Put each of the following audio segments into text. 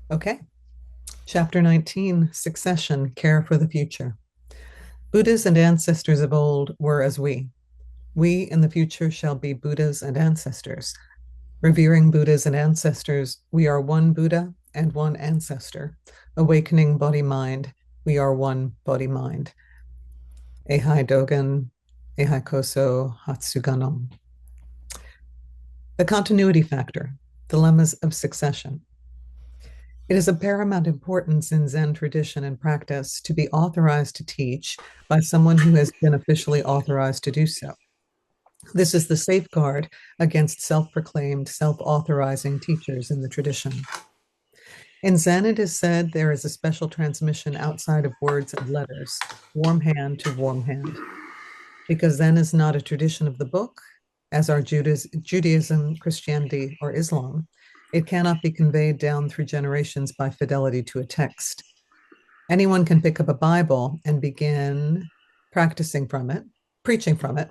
Okay. Chapter 19, Succession, Care for the Future. Buddhas and ancestors of old were as we. We in the future shall be Buddhas and ancestors. Revering Buddhas and ancestors, we are one Buddha and one ancestor. Awakening body-mind, we are one body-mind. Eihai Dogen, Eihai Koso, Hatsuganon. The continuity factor, dilemmas of succession. It is of paramount importance in Zen tradition and practice to be authorized to teach by someone who has been officially authorized to do so. This is the safeguard against self-proclaimed, self-authorizing teachers in the tradition. In Zen, it is said there is a special transmission outside of words and letters, warm hand to warm hand. Because Zen is not a tradition of the book, as are Judaism, Christianity, or Islam, it cannot be conveyed down through generations by fidelity to a text. Anyone can pick up a Bible and begin practicing from it, preaching from it,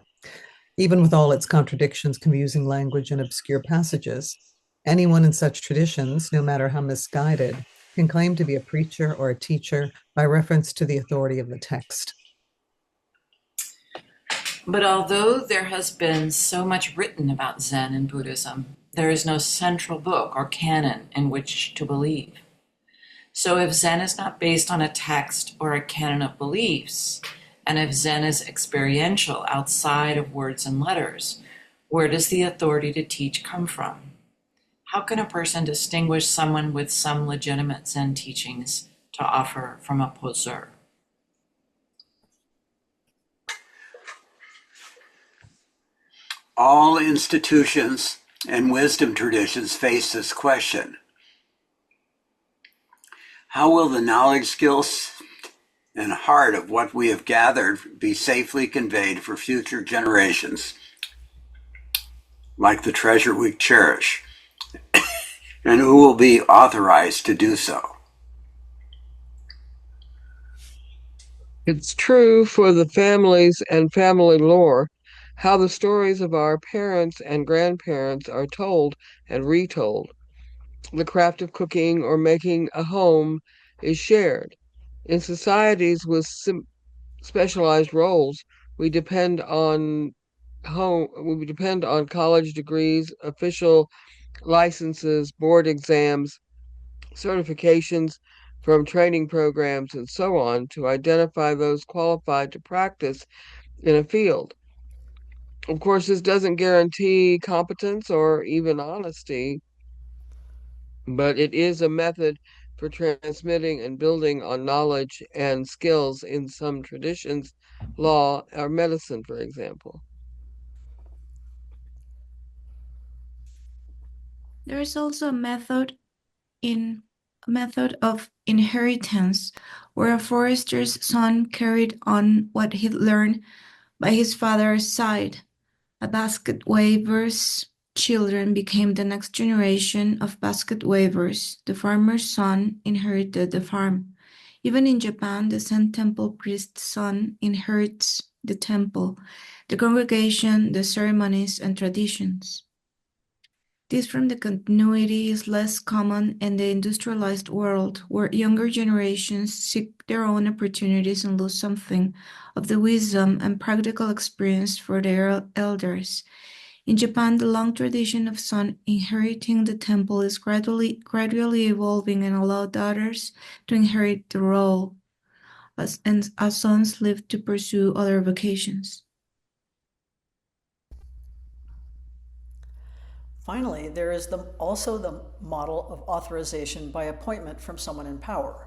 even with all its contradictions, confusing language, and obscure passages. Anyone in such traditions, no matter how misguided, can claim to be a preacher or a teacher by reference to the authority of the text. But although there has been so much written about Zen and Buddhism, there is no central book or canon in which to believe. So if Zen is not based on a text or a canon of beliefs, and if Zen is experiential outside of words and letters, where does the authority to teach come from? How can a person distinguish someone with some legitimate Zen teachings to offer from a poseur? All institutions and wisdom traditions face this question. How will the knowledge, skills, and heart of what we have gathered be safely conveyed for future generations, like the treasure we cherish, and who will be authorized to do so? It's true for the families and family lore, how the stories of our parents and grandparents are told and retold. The craft of cooking or making a home is shared. In societies with specialized roles, we depend on college degrees, official licenses, board exams, certifications from training programs, and so on to identify those qualified to practice in a field. Of course, this doesn't guarantee competence or even honesty, but it is a method for transmitting and building on knowledge and skills in some traditions, law or medicine, for example. There is also a method of inheritance where a forester's son carried on what he learned by his father's side. A basket weaver's children became the next generation of basket weavers. The farmer's son inherited the farm. Even in Japan, the Zen temple priest's son inherits the temple, the congregation, the ceremonies, and traditions. This from the continuity is less common in the industrialized world, where younger generations seek their own opportunities and lose something of the wisdom and practical experience for their elders. In Japan, the long tradition of son inheriting the temple is gradually evolving and allow daughters to inherit the role, as sons live to pursue other vocations. Finally, there is also the model of authorization by appointment from someone in power.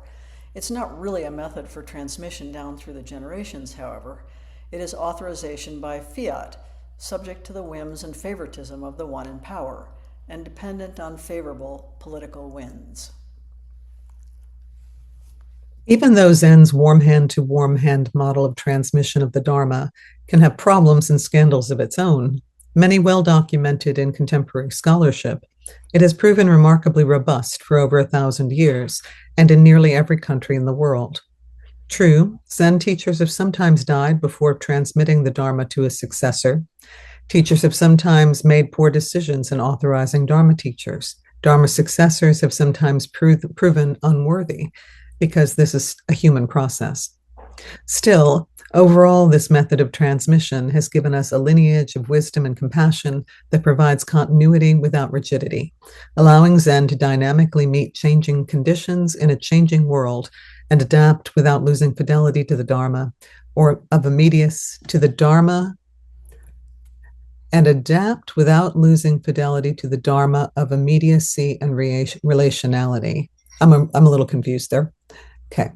It's not really a method for transmission down through the generations, however. It is authorization by fiat, subject to the whims and favoritism of the one in power, and dependent on favorable political winds. Even though Zen's warm hand to warm hand model of transmission of the Dharma can have problems and scandals of its own, many well documented in contemporary scholarship, it has proven remarkably robust for over 1,000 years and in nearly every country in the world. True, Zen teachers have sometimes died before transmitting the Dharma to a successor. Teachers have sometimes made poor decisions in authorizing Dharma teachers. Dharma successors have sometimes proven unworthy because this is a human process. Still, overall, this method of transmission has given us a lineage of wisdom and compassion that provides continuity without rigidity, allowing Zen to dynamically meet changing conditions in a changing world and adapt without losing fidelity to the Dharma or of immediacy to the Dharma and adapt without losing fidelity to the Dharma of immediacy and relationality. I'm a little confused there. Okay.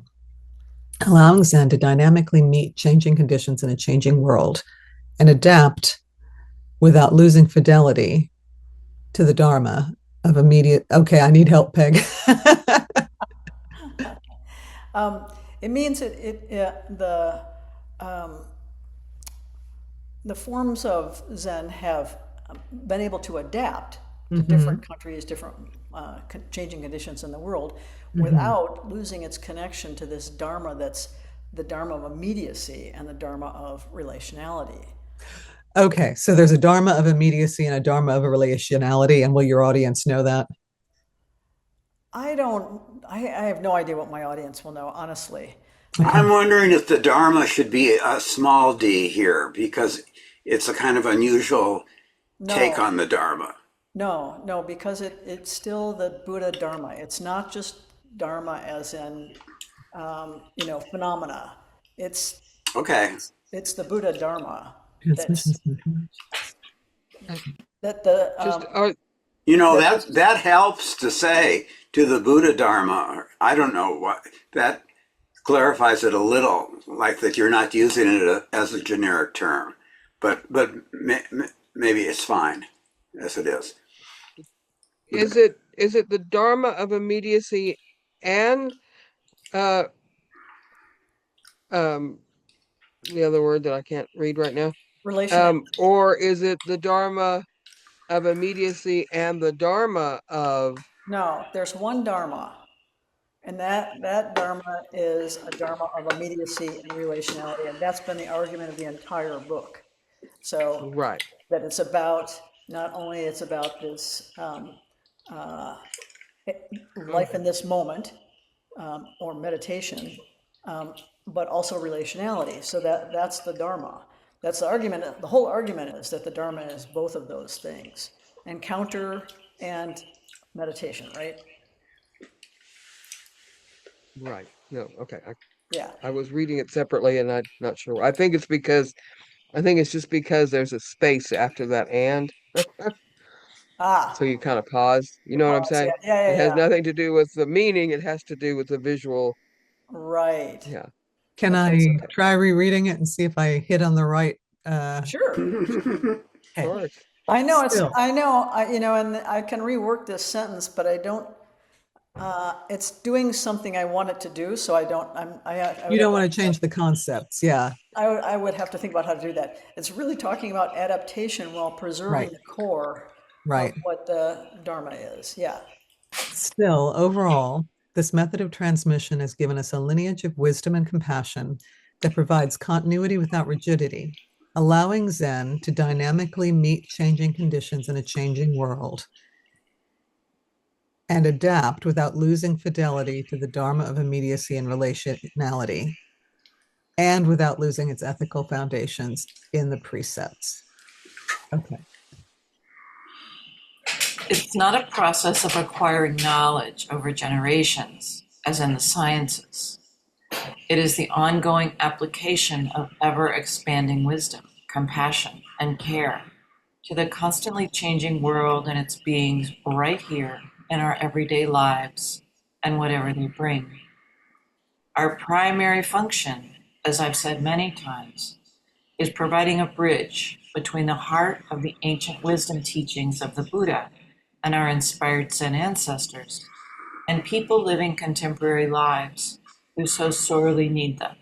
Allowing Zen to dynamically meet changing conditions in a changing world and adapt without losing fidelity to the Dharma of immediate. Okay, I need help, Peg. It means the forms of Zen have been able to adapt to different countries, different changing conditions in the world, without losing its connection to this Dharma that's the Dharma of immediacy and the Dharma of relationality. Okay, so there's a Dharma of immediacy and a Dharma of a relationality, and will your audience know that? I have no idea what my audience will know, honestly. I'm wondering if the Dharma should be a small d here because it's a kind of unusual take No, on the Dharma. no, because it's still the Buddha Dharma. It's not just Dharma as in, phenomena. It's Okay. it's the Buddha Dharma Transmission. that the Just That helps to say to the Buddha Dharma. I don't know what that clarifies it a little, like that you're not using it as a generic term, but maybe it's fine as it is. is it the Dharma of immediacy and uh the other word that I can't read right now? relation. Or is it the Dharma of immediacy and the Dharma of No, there's one Dharma, and that Dharma is a Dharma of immediacy and relationality, and that's been the argument of the entire book. So right? that it's about not only it's about this life in this moment or meditation, but also relationality. So that's the Dharma. That's the argument. The whole argument is that the Dharma is both of those things: encounter and meditation. Right? Right. No, okay. Yeah. I was reading it separately and I'm not sure. I think it's just because there's a space after that and Ah, so you kind of pause. You the know what I'm pause. Yeah, saying? yeah, It yeah, has yeah. nothing to do with the meaning, it has to do with the visual. Right. Yeah. Can Okay. I So try rereading it and see if I hit on the right? sure. Of Okay. course. I know it's. Still, I know. And I can rework this sentence, but I don't. It's doing something I want it to do, so I don't. I you would have don't to. want to change the concepts. Yeah, I would have to think about how to do that. It's really talking about adaptation while preserving right, the core of right. what the Dharma is. Yeah. Still, overall, this method of transmission has given us a lineage of wisdom and compassion that provides continuity without rigidity, allowing Zen to dynamically meet changing conditions in a changing world and adapt without losing fidelity to the Dharma of immediacy and relationality, and without losing its ethical foundations in the precepts. Okay. It's not a process of acquiring knowledge over generations, as in the sciences. It is the ongoing application of ever-expanding wisdom, compassion, and care to the constantly changing world and its beings right here in our everyday lives and whatever they bring. Our primary function, as I've said many times, is providing a bridge between the heart of the ancient wisdom teachings of the Buddha and our inspired Zen ancestors, and people living contemporary lives who so sorely need them.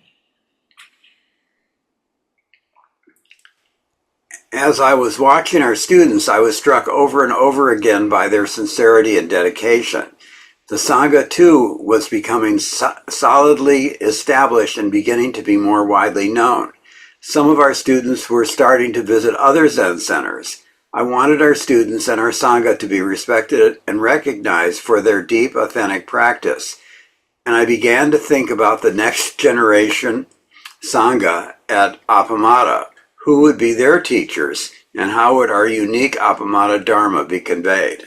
As I was watching our students, I was struck over and over again by their sincerity and dedication. The Sangha, too, was becoming solidly established and beginning to be more widely known. Some of our students were starting to visit other Zen centers. I wanted our students and our Sangha to be respected and recognized for their deep, authentic practice. And I began to think about the next generation Sangha at Appamada. Who would be their teachers, and how would our unique Appamada Dharma be conveyed?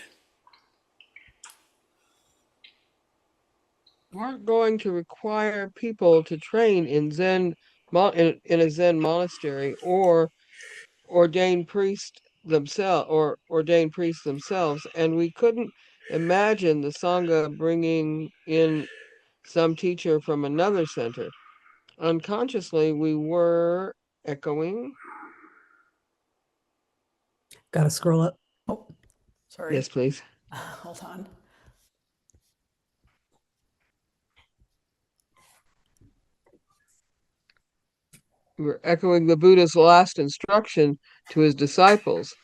We're going to require people to train in in a Zen monastery or ordained priests themselves, and we couldn't imagine the Sangha bringing in some teacher from another center. Unconsciously, we were echoing. Got to scroll up. Oh, sorry. Yes, please. Hold on. We're echoing the Buddha's last instruction to his disciples: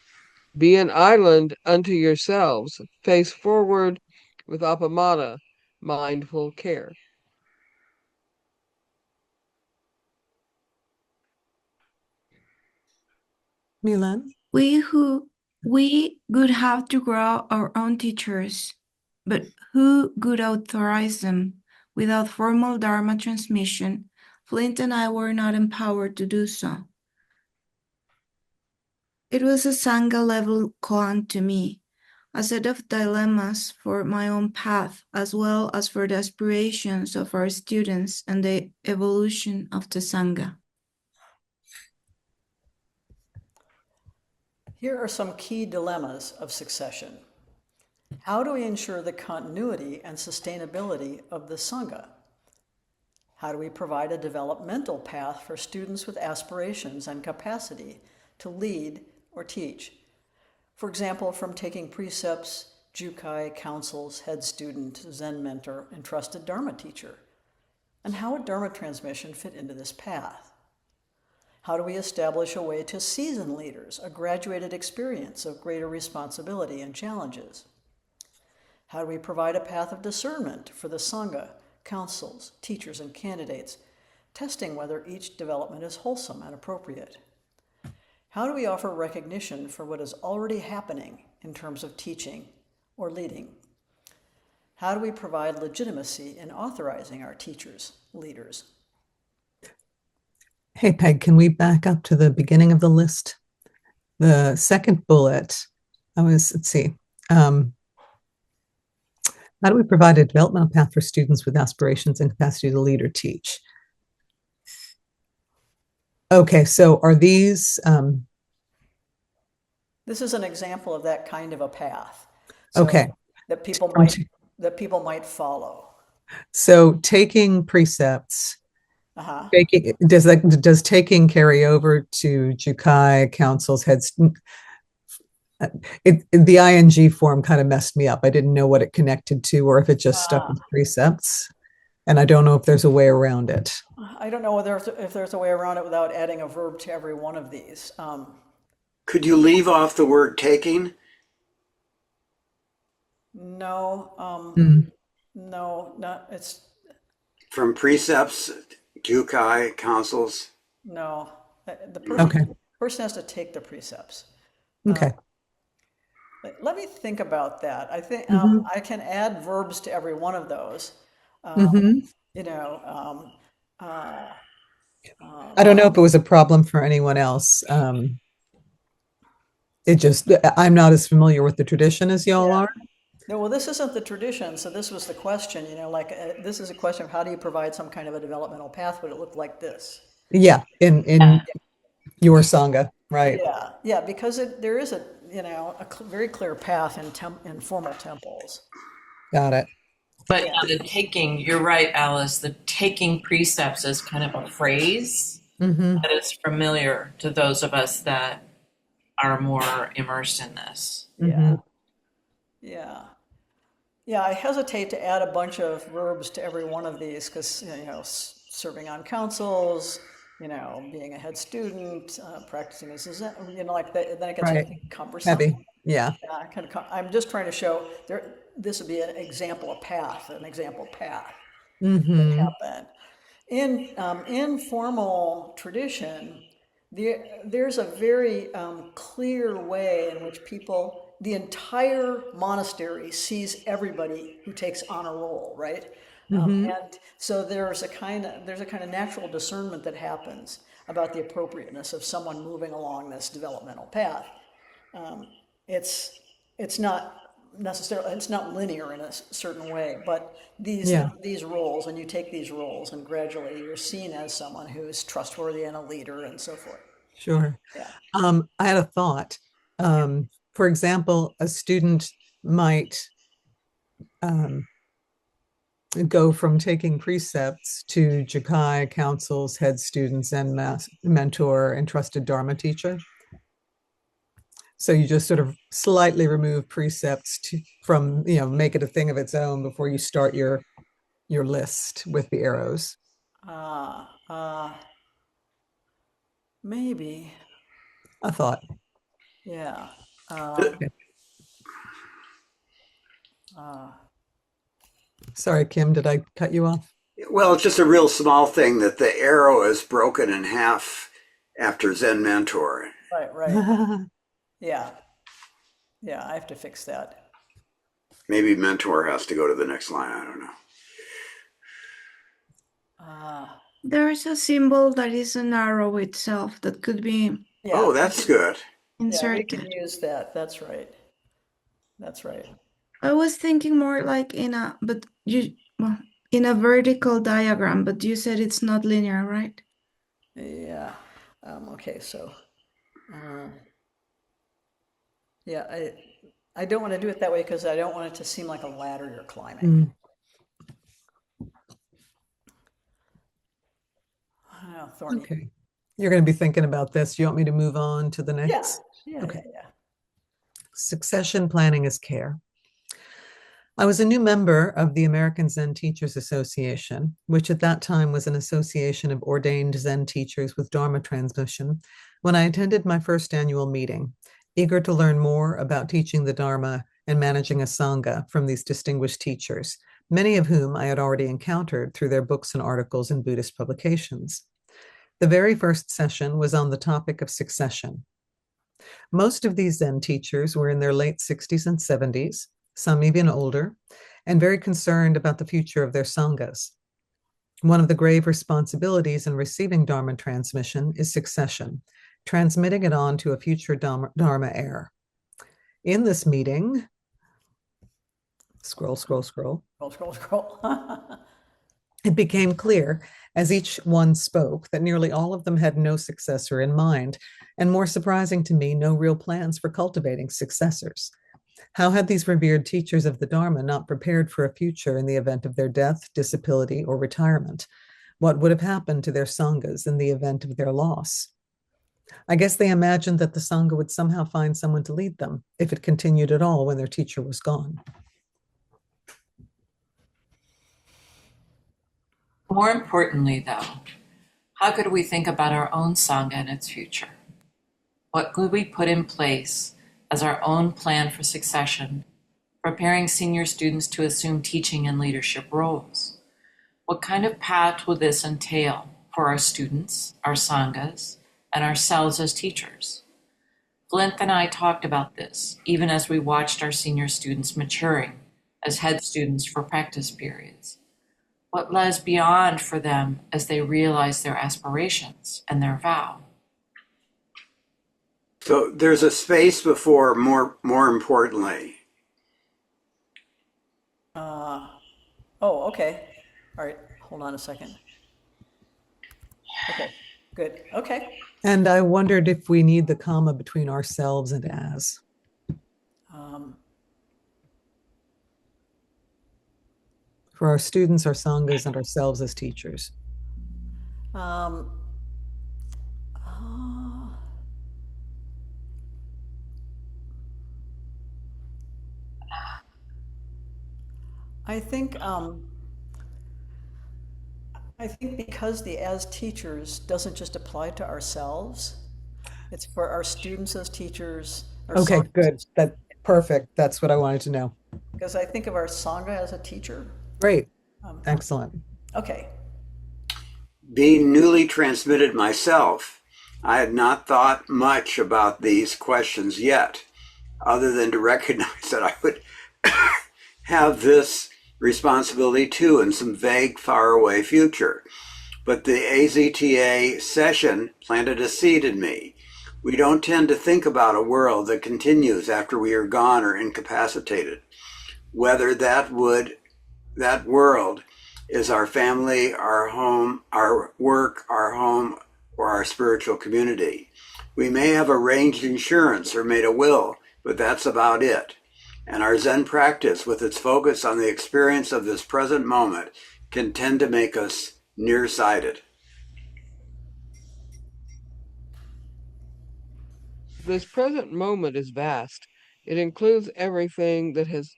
be an island unto yourselves, face forward with Appamada, mindful care. Milan? We would have to grow our own teachers, but who could authorize them? Without formal Dharma transmission, Flint and I were not empowered to do so. It was a Sangha level koan to me, a set of dilemmas for my own path, as well as for the aspirations of our students and the evolution of the Sangha. Here are some key dilemmas of succession. How do we ensure the continuity and sustainability of the Sangha? How do we provide a developmental path for students with aspirations and capacity to lead or teach? For example, from taking precepts, Jukai, counsels, head student, Zen mentor, and trusted Dharma teacher. And how would Dharma transmission fit into this path? How do we establish a way to seasoned leaders, a graduated experience of greater responsibility and challenges? How do we provide a path of discernment for the Sangha, councils, teachers, and candidates, testing whether each development is wholesome and appropriate? How do we offer recognition for what is already happening in terms of teaching or leading? How do we provide legitimacy in authorizing our teachers, leaders? Hey, Peg, can we back up to the beginning of the list? The second bullet, let's see. How do we provide a developmental path for students with aspirations and capacity to lead or teach? Okay, so are these... This is an example of that kind of a path. Okay. That people might follow. So taking precepts, does taking carry over to Jukai, councils, heads? The ing form kind of messed me up. I didn't know what it connected to or if it just stuck with precepts. And I don't know if there's a way around it. I don't know if there's a way around it without adding a verb to every one of these. Could you leave off the word taking? No, no, not it's From precepts, Jukai, councils? no. The person has to take the precepts. Okay. Let me think about that. I think I can add verbs to every one of those. You know, I don't know if it was a problem for anyone else. I'm not as familiar with the tradition as y'all are. No, well, this isn't the tradition, so this was the question, this is a question of how do you provide some kind of a developmental path, but it looked like this. Yeah, in your Sangha, right? Yeah, because there is a very clear path in formal temples. Got it. But the taking, you're right, Alice, the taking precepts is kind of a phrase that is familiar to those of us that are more immersed in this. Yeah, I hesitate to add a bunch of verbs to every one of these because, serving on councils, being a head student, practicing as a Zen, like that, then it gets cumbersome. Heavy, yeah. I'm just trying to show this would be an example path that happen. In formal tradition, There's a very clear way in which the entire monastery sees everybody who takes on a role, right? Hmm. And so there's a kind of natural discernment that happens about the appropriateness of someone moving along this developmental path. It's it's not it's not linear in a certain way, but Yeah, these roles, and you take these roles, and gradually you're seen as someone who's trustworthy and a leader and so forth. sure. Yeah. I had a thought. For example, a student might um, go from taking precepts to Jakai councils, head students, and mentor and trusted Dharma teacher. So you just sort of slightly remove precepts from, make it a thing of its own before you start your list with the arrows. Ah, maybe. I thought. Yeah. Th- Uh, Sorry, Kim, did I cut you off? Well, it's just a real small thing that the arrow is broken in half after Zen mentor. right, right. Yeah. Yeah, I have to fix that. Maybe mentor has to go to the next line. I don't know. Uh, There's a symbol that is an arrow itself that could be Oh, yeah, that's good. yeah, we can inserted. use that. That's right. That's right. I was thinking more like well, in a vertical diagram, but you said it's not linear, right? Yeah. Okay, so uh, yeah, I don't want to do it that way because I don't want it to seem like a ladder you're climbing. Mm, Thorny. okay. You're going to be thinking about this. You want me to move on to the Yeah, next? yeah, Okay. yeah, yeah. Succession planning is care. I was a new member of the American Zen Teachers Association, which at that time was an association of ordained Zen teachers with Dharma transmission, when I attended my first annual meeting, eager to learn more about teaching the Dharma and managing a Sangha from these distinguished teachers, many of whom I had already encountered through their books and articles in Buddhist publications. The very first session was on the topic of succession. Most of these Zen teachers were in their late 60s and 70s, some even older, and very concerned about the future of their sanghas. One of the grave responsibilities in receiving Dharma transmission is succession, transmitting it on to a future Dharma heir. In this meeting, scroll, scroll, scroll, Scroll, scroll, scroll. it became clear as each one spoke that nearly all of them had no successor in mind, and more surprising to me, no real plans for cultivating successors. How had these revered teachers of the Dharma not prepared for a future in the event of their death, disability, or retirement? What would have happened to their sanghas in the event of their loss? I guess they imagined that the sangha would somehow find someone to lead them, if it continued at all when their teacher was gone. More importantly, though, how could we think about our own Sangha and its future? What could we put in place as our own plan for succession, preparing senior students to assume teaching and leadership roles? What kind of path would this entail for our students, our Sanghas, and ourselves as teachers? Flint and I talked about this, even as we watched our senior students maturing as head students for practice periods. What lies beyond for them as they realize their aspirations and their vow? So there's a space before more importantly. Oh, okay. All right. Hold on a second. Okay. Good. Okay. And I wondered if we need the comma between ourselves and as. For our students, our sanghas, and ourselves as teachers. Um, uh, I think I think because the as teachers doesn't just apply to ourselves, it's for our students as teachers, our Okay, sanghas good. as, That perfect. That's what I wanted to know. because I think of our sangha as a teacher. Great. Um, Excellent. okay. Being newly transmitted myself, I had not thought much about these questions yet, other than to recognize that I would have this responsibility too in some vague, faraway future. But the AZTA session planted a seed in me. We don't tend to think about a world that continues after we are gone or incapacitated. Whether that world is our family, our home, our work, our home, or our spiritual community. We may have arranged insurance or made a will, but that's about it. And our Zen practice, with its focus on the experience of this present moment, can tend to make us nearsighted. This present moment is vast. It includes everything that has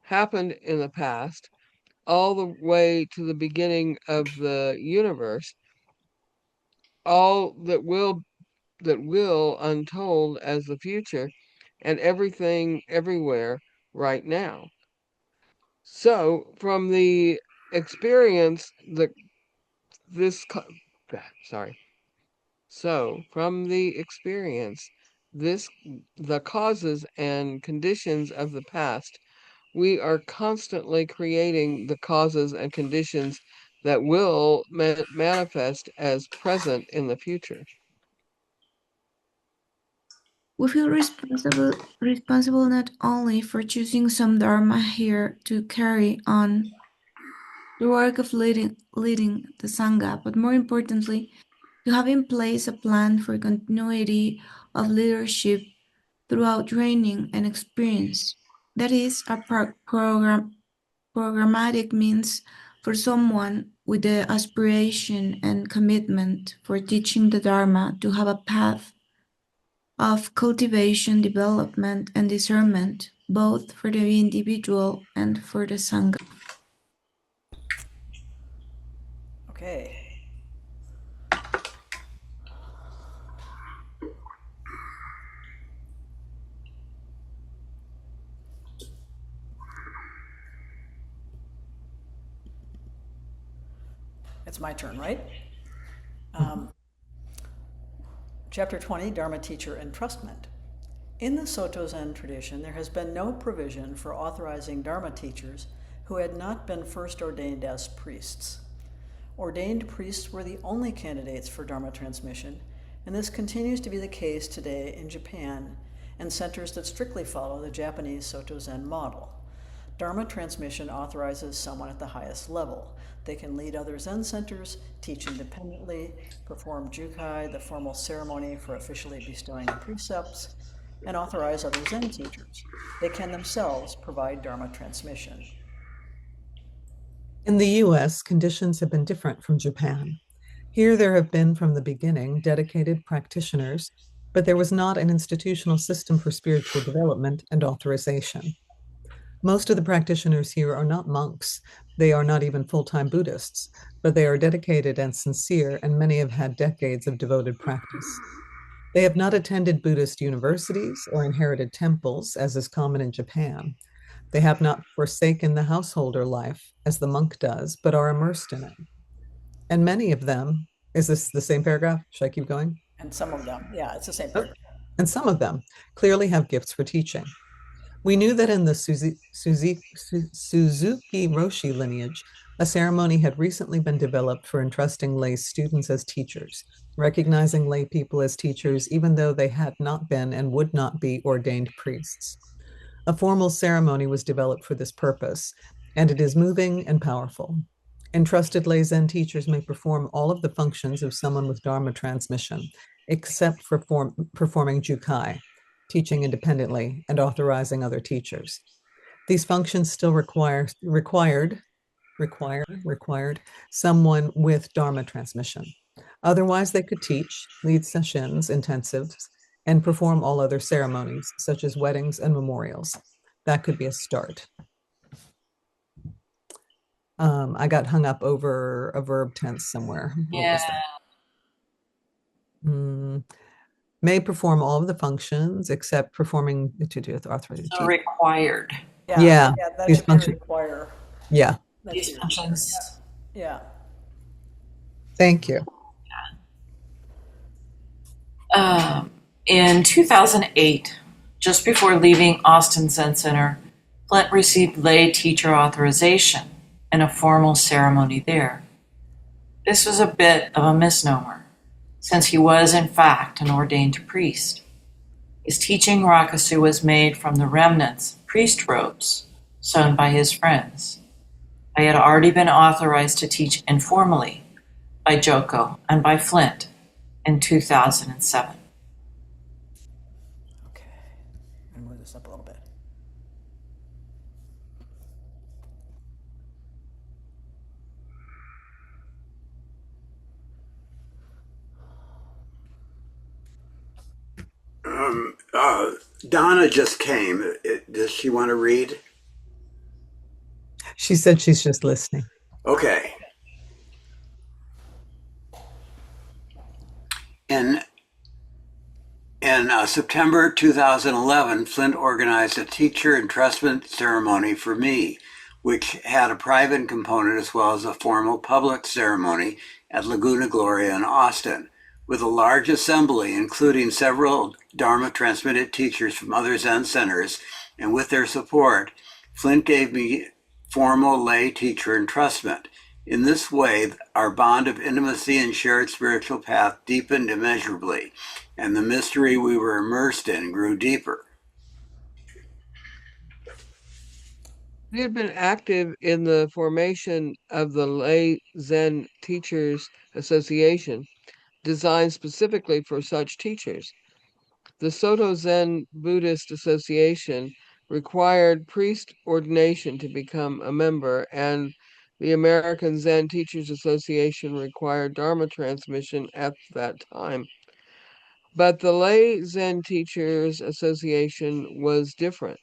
happened in the past, all the way to the beginning of the universe, all that will untold as the future, and everything everywhere right now. So from the experience that this sorry. So from the experience this the causes and conditions of the past, we are constantly creating the causes and conditions that will manifest as present in the future. We feel responsible not only for choosing some dharma here to carry on the work of leading the sangha, but more importantly, to have in place a plan for continuity of leadership throughout training and experience. That is a programmatic means for someone with the aspiration and commitment for teaching the Dharma to have a path of cultivation, development, and discernment, both for the individual and for the Sangha. Okay. It's my turn, right? Chapter 20, Dharma Teacher Entrustment. In the Soto Zen tradition, there has been no provision for authorizing Dharma teachers who had not been first ordained as priests. Ordained priests were the only candidates for Dharma transmission, and this continues to be the case today in Japan and centers that strictly follow the Japanese Soto Zen model. Dharma transmission authorizes someone at the highest level. They can lead other Zen centers, teach independently, perform jukai, the formal ceremony for officially bestowing precepts, and authorize other Zen teachers. They can themselves provide Dharma transmission. In the US, conditions have been different from Japan. Here, there have been from the beginning dedicated practitioners, but there was not an institutional system for spiritual development and authorization. Most of the practitioners here are not monks. They are not even full-time Buddhists, but they are dedicated and sincere, and many have had decades of devoted practice. They have not attended Buddhist universities or inherited temples, as is common in Japan. They have not forsaken the householder life, as the monk does, but are immersed in it. And many of them, is this the same paragraph? Should I keep going? And some of them, yeah, it's the same Oh, paragraph. and some of them clearly have gifts for teaching. We knew that in the Suzuki Roshi lineage, a ceremony had recently been developed for entrusting lay students as teachers, recognizing lay people as teachers even though they had not been and would not be ordained priests. A formal ceremony was developed for this purpose, and it is moving and powerful. Entrusted lay Zen teachers may perform all of the functions of someone with Dharma transmission, except for performing jukai, teaching independently, and authorizing other teachers. These functions still required someone with Dharma transmission. Otherwise, they could teach, lead sessions, intensives, and perform all other ceremonies, such as weddings and memorials. That could be a start. I got hung up over a verb tense somewhere. What was that? May perform all of the functions except performing to do with authorized So required. Yeah, that these should be functions. require. Yeah. These functions. Yeah. Thank you. In 2008, just before leaving Austin Zen Center, Flint received lay teacher authorization in a formal ceremony there. This was a bit of a misnomer, since he was in fact an ordained priest. His teaching rakusu was made from the remnants of priest robes sewn by his friends. I had already been authorized to teach informally by Joko and by Flint in 2007. Okay, I'm gonna move this up a little bit. Donna just came. Does she want to read? She said she's just listening. Okay. In September 2011, Flint organized a teacher entrustment ceremony for me, which had a private component as well as a formal public ceremony at Laguna Gloria in Austin. With a large assembly, including several Dharma transmitted teachers from other Zen centers, and with their support, Flint gave me formal lay teacher entrustment. In this way, our bond of intimacy and shared spiritual path deepened immeasurably, and the mystery we were immersed in grew deeper. He had been active in the formation of the Lay Zen Teachers Association, designed specifically for such teachers. The Soto Zen Buddhist Association required priest ordination to become a member, and the American Zen Teachers Association required Dharma transmission at that time. But the Lay Zen Teachers Association was different.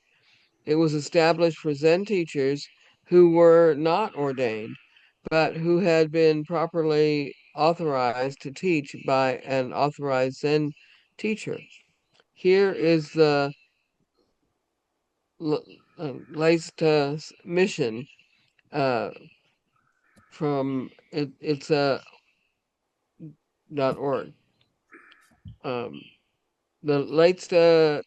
It was established for Zen teachers who were not ordained, but who had been properly authorized to teach by an authorized Zen teacher. Here is the latest mission from it's a .org. Um, the latest LZ,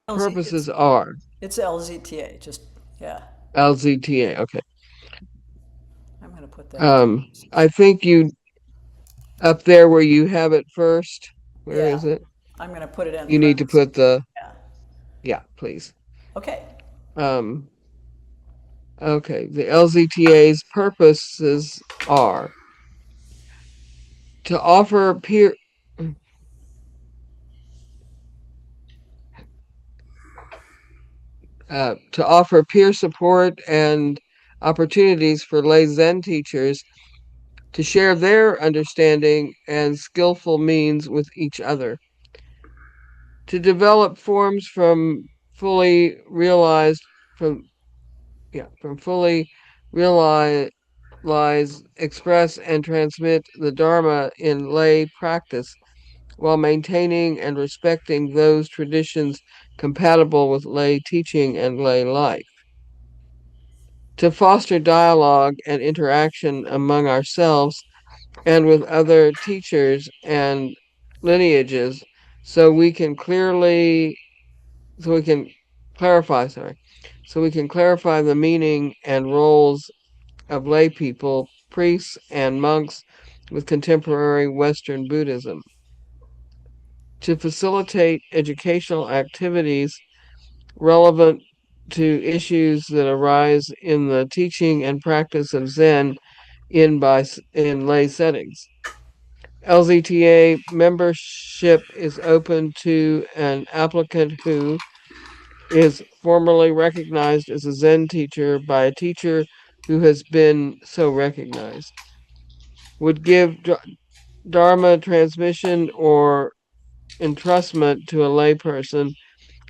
purposes are it's LZTA, just, yeah. LZTA. Okay. I'm gonna put that in. I think you up there where you have it first. Where Yeah, is it? I'm gonna put it in You need to parentheses. put the, Yeah, yeah, please. okay. Um, okay. The LZTA's purposes are to offer peer to offer peer support and opportunities for lay Zen teachers to share their understanding and skillful means with each other, to develop forms fully realized from from fully realize, express, and transmit the Dharma in lay practice while maintaining and respecting those traditions compatible with lay teaching and lay life, to foster dialogue and interaction among ourselves and with other teachers and lineages so we can clearly so we can so we can clarify the meaning and roles of lay people, priests and monks with contemporary Western Buddhism, to facilitate educational activities relevant to issues that arise in the teaching and practice of Zen in lay settings. LZTA membership is open to an applicant who is formally recognized as a Zen teacher by a teacher who has been so recognized, would give Dharma transmission or entrustment to a layperson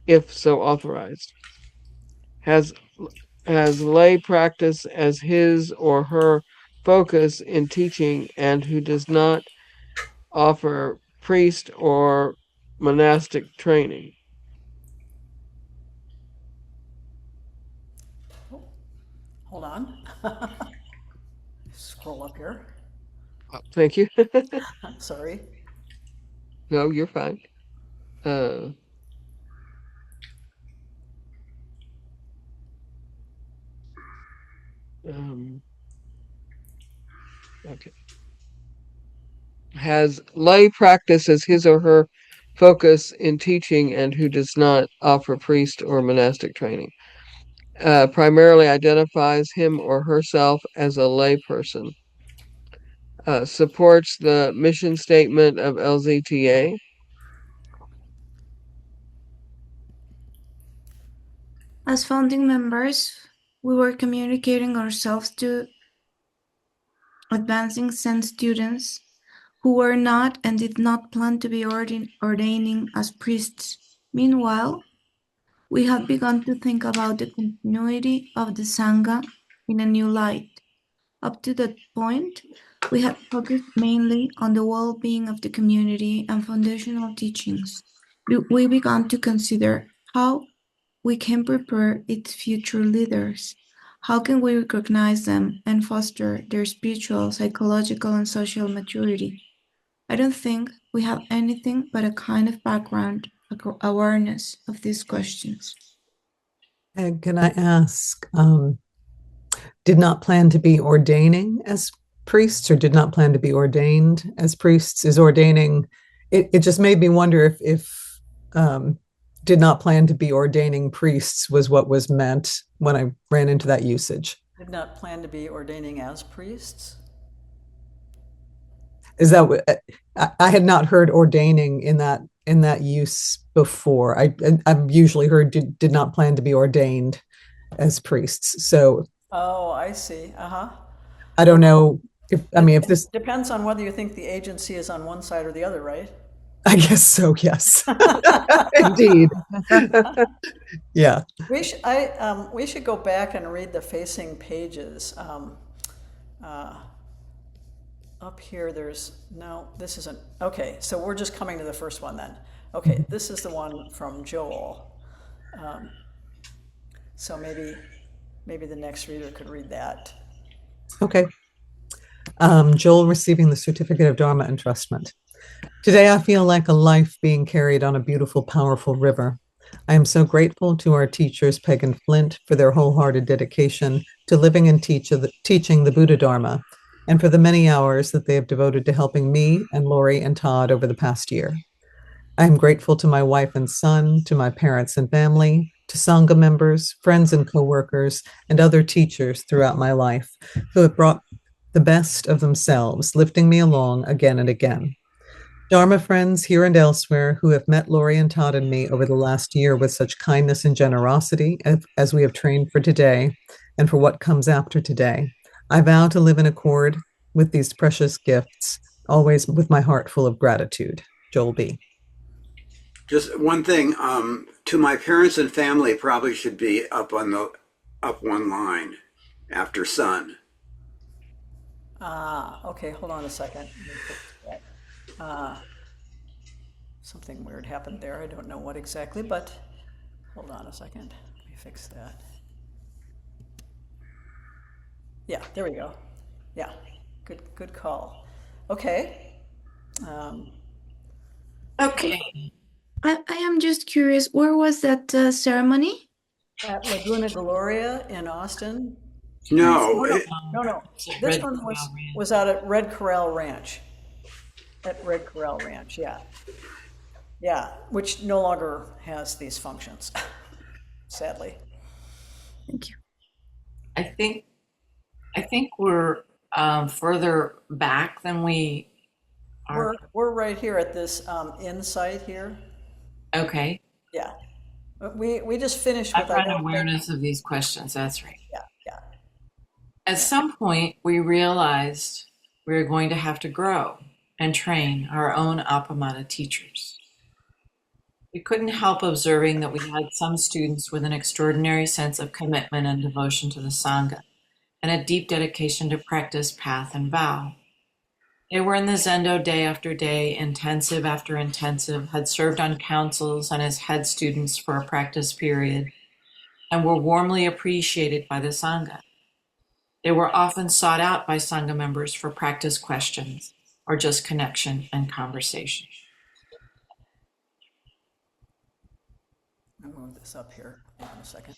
if so authorized, has lay practice as his or her focus in teaching, and who does not offer priest or monastic training. Hold on. Scroll up here. Thank you. Sorry. No, you're fine. Uh, um, okay. Has lay practice as his or her focus in teaching and who does not offer priest or monastic training. Primarily identifies him or herself as a lay person. Supports the mission statement of LZTA. As founding members, we were communicating ourselves to advancing Zen students who were not and did not plan to be ordaining as priests. Meanwhile, we had begun to think about the continuity of the Sangha in a new light. Up to that point, we had focused mainly on the well-being of the community and foundational teachings. We began to consider how we can prepare its future leaders. How can we recognize them and foster their spiritual, psychological, and social maturity? I don't think we have anything but a kind of background awareness of these questions. And can I ask, did not plan to be ordaining as priests or did not plan to be ordained as priests? Is ordaining, it just made me wonder if did not plan to be ordaining priests was what was meant when I ran into that usage. Did not plan to be ordaining as priests? Is that what I had not heard ordaining in that use before. I've usually heard did not plan to be ordained as priests. So Oh, I see. Uh-huh. I don't know if I mean if this Depends on whether you think the agency is on one side or the other, right? I guess so, yes. Indeed. Yeah. We should go back and read the facing pages. Up here, there's, no, this isn't, okay, so we're just coming to the first one then. Okay, this is the one from Joel. So maybe the next reader could read that. Okay. Joel receiving the certificate of Dharma entrustment. Today I feel like a life being carried on a beautiful, powerful river. I am so grateful to our teachers, Peg and Flint, for their wholehearted dedication to living and teaching the Buddha Dharma, and for the many hours that they have devoted to helping me and Lori and Todd over the past year. I am grateful to my wife and son, to my parents and family, to Sangha members, friends and coworkers, and other teachers throughout my life who have brought the best of themselves, lifting me along again and again. Dharma friends here and elsewhere who have met Lori and Todd and me over the last year with such kindness and generosity as we have trained for today and for what comes after today. I vow to live in accord with these precious gifts, always with my heart full of gratitude. Joel B. Just one thing, to my parents and family probably should be up one line after son. Okay, hold on a second. Something weird happened there. I don't know what exactly, but hold on a second. Let me fix that. Yeah, there we go. Yeah, good call. Okay. Okay. I am just curious, where was that ceremony? At Laguna Gloria in Austin. No, No. This one was out at Red Corral Ranch. At Red Corral Ranch, yeah. Yeah, which no longer has these functions, sadly. Thank you. I think we're further back than we are. We're right here at this insight here. Okay. Yeah. We just finished with I've got awareness of these questions. That's right. Yeah. At some point, we realized we were going to have to grow and train our own Appamada teachers. We couldn't help observing that we had some students with an extraordinary sense of commitment and devotion to the Sangha and a deep dedication to practice, path, and vow. They were in the Zendo day after day, intensive after intensive, had served on councils and as head students for a practice period, and were warmly appreciated by the Sangha. They were often sought out by Sangha members for practice questions, or just connection and conversation? I'll move this up here in a second.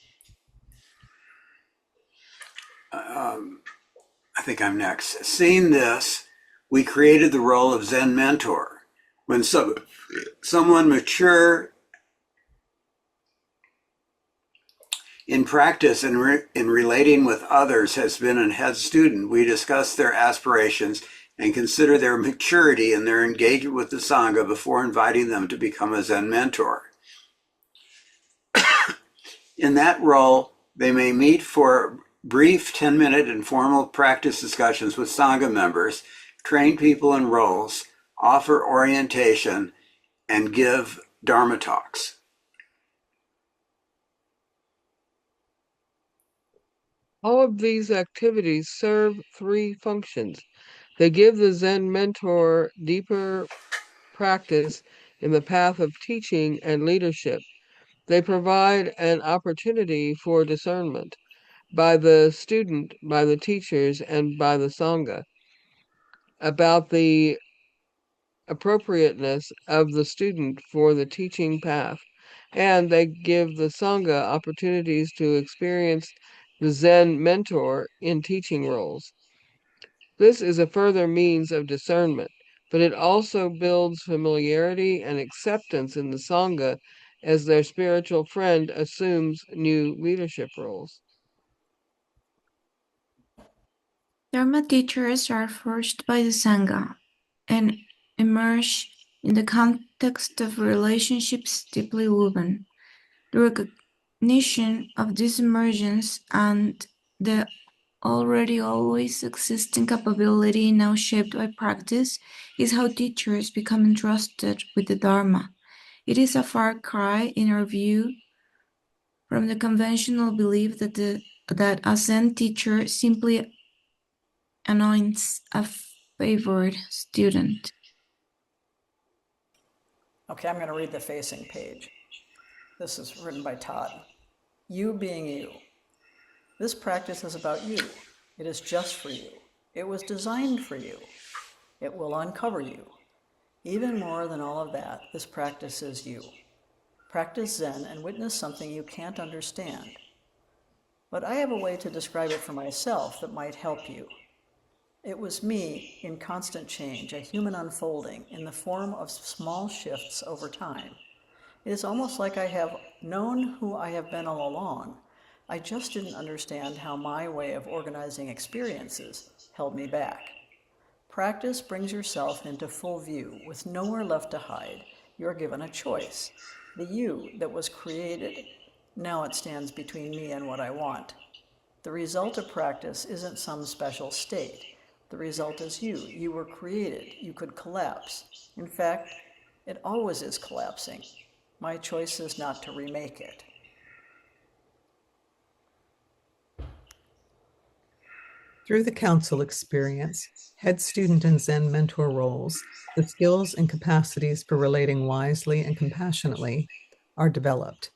I think I'm next. Seeing this, we created the role of Zen mentor. When someone mature in practice and in relating with others has been a head student, we discuss their aspirations and consider their maturity and their engagement with the Sangha before inviting them to become a Zen mentor. In that role, they may meet for brief 10-minute informal practice discussions with Sangha members, train people in roles, offer orientation, and give Dharma talks. All of these activities serve three functions. They give the Zen mentor deeper practice in the path of teaching and leadership. They provide an opportunity for discernment by the student, by the teachers, and by the Sangha about the appropriateness of the student for the teaching path. And they give the Sangha opportunities to experience the Zen mentor in teaching roles. This is a further means of discernment, but it also builds familiarity and acceptance in the Sangha as their spiritual friend assumes new leadership roles. Dharma teachers are forged by the Sangha and emerge in the context of relationships deeply woven. The recognition of this emergence and the already always existing capability now shaped by practice is how teachers become entrusted with the Dharma. It is a far cry, in our view, from the conventional belief that a Zen teacher simply anoints a favored student. Okay, I'm going to read the facing page. This is written by Todd. You being you. This practice is about you. It is just for you. It was designed for you. It will uncover you. Even more than all of that, this practice is you. Practice Zen and witness something you can't understand. But I have a way to describe it for myself that might help you. It was me in constant change, a human unfolding in the form of small shifts over time. It is almost like I have known who I have been all along. I just didn't understand how my way of organizing experiences held me back. Practice brings yourself into full view with nowhere left to hide. You're given a choice. The you that was created, now it stands between me and what I want. The result of practice isn't some special state. The result is you. You were created. You could collapse. In fact, it always is collapsing. My choice is not to remake it. Through the council experience, head student and Zen mentor roles, the skills and capacities for relating wisely and compassionately are developed.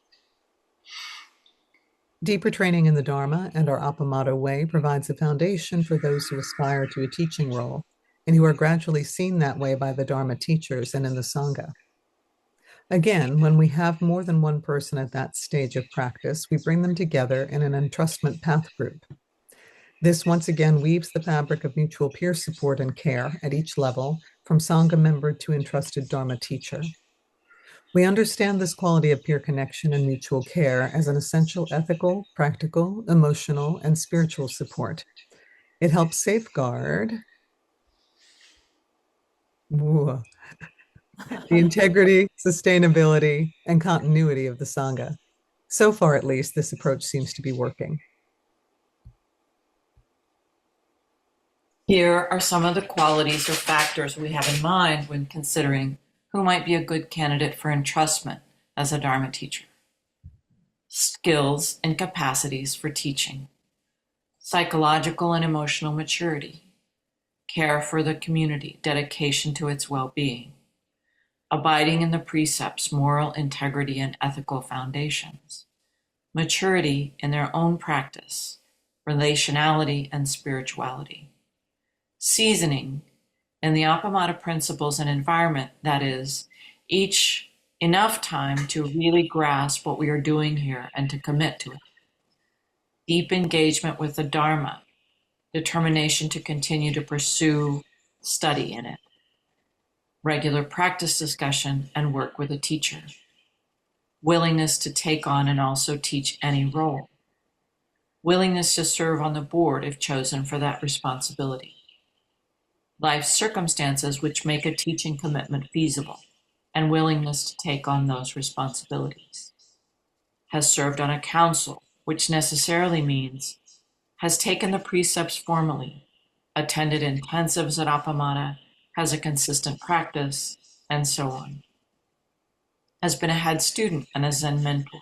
Deeper training in the Dharma and our Appamada way provides a foundation for those who aspire to a teaching role and who are gradually seen that way by the Dharma teachers and in the Sangha. Again, when we have more than one person at that stage of practice, we bring them together in an entrustment path group. This once again weaves the fabric of mutual peer support and care at each level, from Sangha member to entrusted Dharma teacher. We understand this quality of peer connection and mutual care as an essential ethical, practical, emotional, and spiritual support. It helps safeguard the integrity, sustainability, and continuity of the Sangha. So far, at least, this approach seems to be working. Here are some of the qualities or factors we have in mind when considering who might be a good candidate for entrustment as a Dharma teacher. Skills and capacities for teaching, psychological and emotional maturity, care for the community, dedication to its well-being, abiding in the precepts, moral integrity and ethical foundations, maturity in their own practice, relationality and spirituality, seasoning in the Appamada principles and environment, that is, each enough time to really grasp what we are doing here and to commit to it. Deep engagement with the Dharma, determination to continue to pursue study in it, regular practice discussion and work with a teacher, willingness to take on and also teach any role, willingness to serve on the board if chosen for that responsibility, life circumstances which make a teaching commitment feasible, and willingness to take on those responsibilities, has served on a council, which necessarily means has taken the precepts formally, attended intensives at Appamada, has a consistent practice, and so on. Has been a head student and a Zen mentor.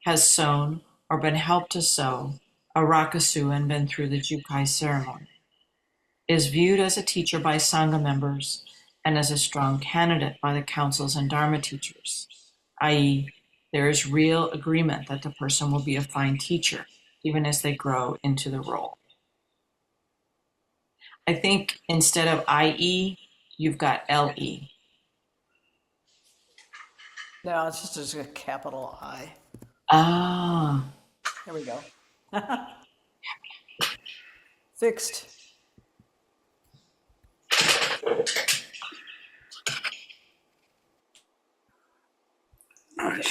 Has sown or been helped to sow a rakusu and been through the Jukai ceremony. Is viewed as a teacher by Sangha members and as a strong candidate by the councils and Dharma teachers, i.e., there is real agreement that the person will be a fine teacher, even as they grow into the role. I think instead of IE, you've got LE. No, it's just a capital I. Ah, There we go. Fixed.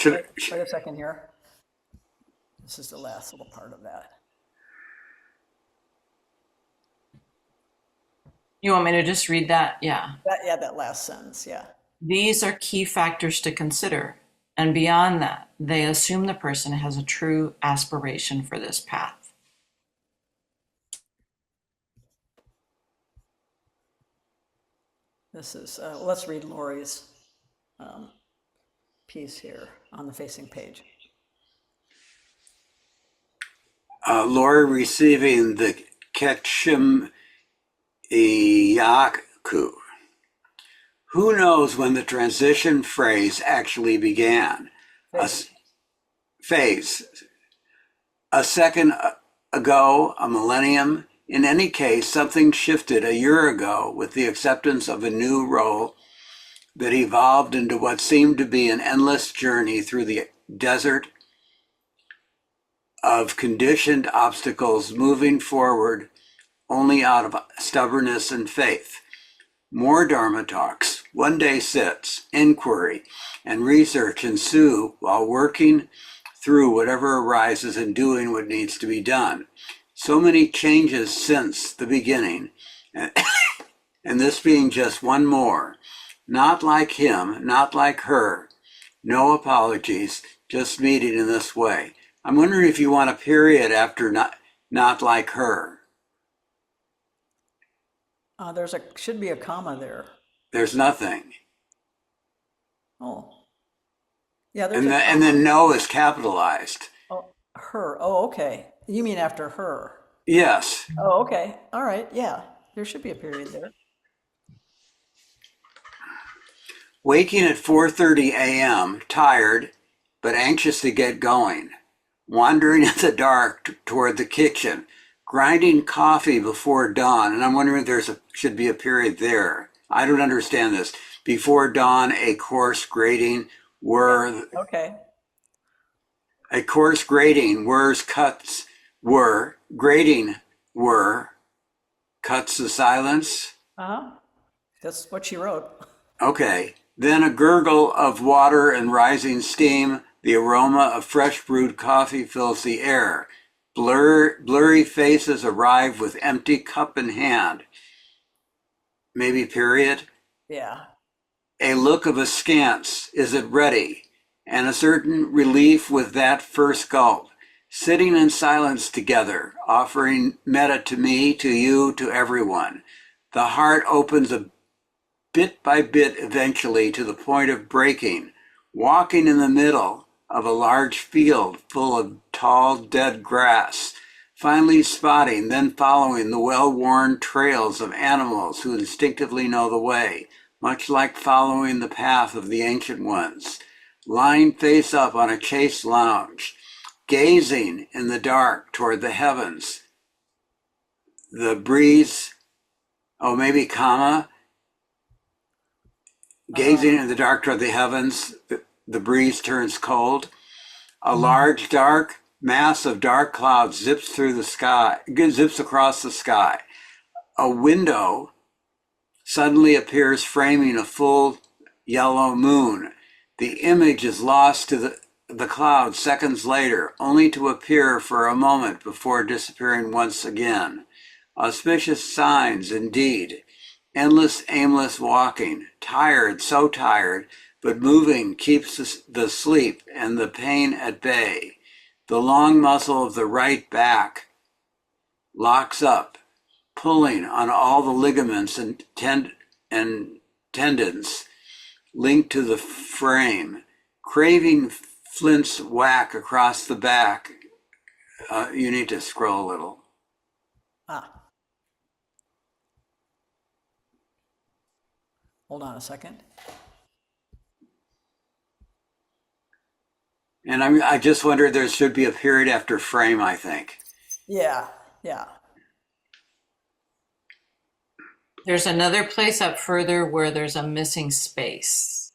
Wait a second here. This is the last little part of that. you want me to just read that? Yeah. That last sentence, yeah. These are key factors to consider, and beyond that, they assume the person has a true aspiration for this path. This is, let's read Lori's piece here on the facing page. Lori receiving the Ketchum Iyaku. Who knows when the transition phase actually began? Phase. A second ago, a millennium. In any case, something shifted a year ago with the acceptance of a new role that evolved into what seemed to be an endless journey through the desert of conditioned obstacles, moving forward only out of stubbornness and faith. More Dharma talks, one-day sits, inquiry, and research ensue while working through whatever arises and doing what needs to be done. So many changes since the beginning, and this being just one more. Not like him, not like her. No apologies, just meeting in this way. I'm wondering if you want a period after not like her. Should be a comma there. There's nothing. Oh. Yeah, there's and then no is capitalized. Oh, her. Oh, okay. You mean after her? Yes. Oh, okay. All right. Yeah, there should be a period there. Waking at 4:30 a.m., tired, but anxious to get going. Wandering in the dark toward the kitchen. Grinding coffee before dawn. And I'm wondering if should be a period there. I don't understand this. Before dawn, a coarse grating were. Okay. A coarse grating, words cuts were. Grating were. Cuts the silence. Uh-huh. That's what she wrote. Okay. Then a gurgle of water and rising steam. The aroma of fresh brewed coffee fills the air. Blurry faces arrive with empty cup in hand. Maybe period. Yeah. A look of askance, is it ready? And a certain relief with that first gulp. Sitting in silence together, offering metta to me, to you, to everyone. The heart opens a bit by bit eventually to the point of breaking, walking in the middle of a large field full of tall, dead grass, finally spotting, then following the well-worn trails of animals who instinctively know the way, much like following the path of the ancient ones, lying face up on a chaise lounge, gazing in the dark toward the heavens, the breeze Oh, maybe comma. Uh, Gazing in the dark toward the heavens, the breeze turns cold. A large, dark mass of dark clouds zips through the sky, zips across the sky. A window suddenly appears framing a full yellow moon. The image is lost to the clouds seconds later, only to appear for a moment before disappearing once again. Auspicious signs indeed. Endless, aimless walking, tired, so tired, but moving keeps the sleep and the pain at bay. The long muscle of the right back locks up, pulling on all the ligaments and tendons linked to the frame, craving Flint's whack across the back. You need to scroll a little. ah, hold on a second. And I just wondered there should be a period after frame, I think. Yeah, yeah. There's another place up further where there's a missing space.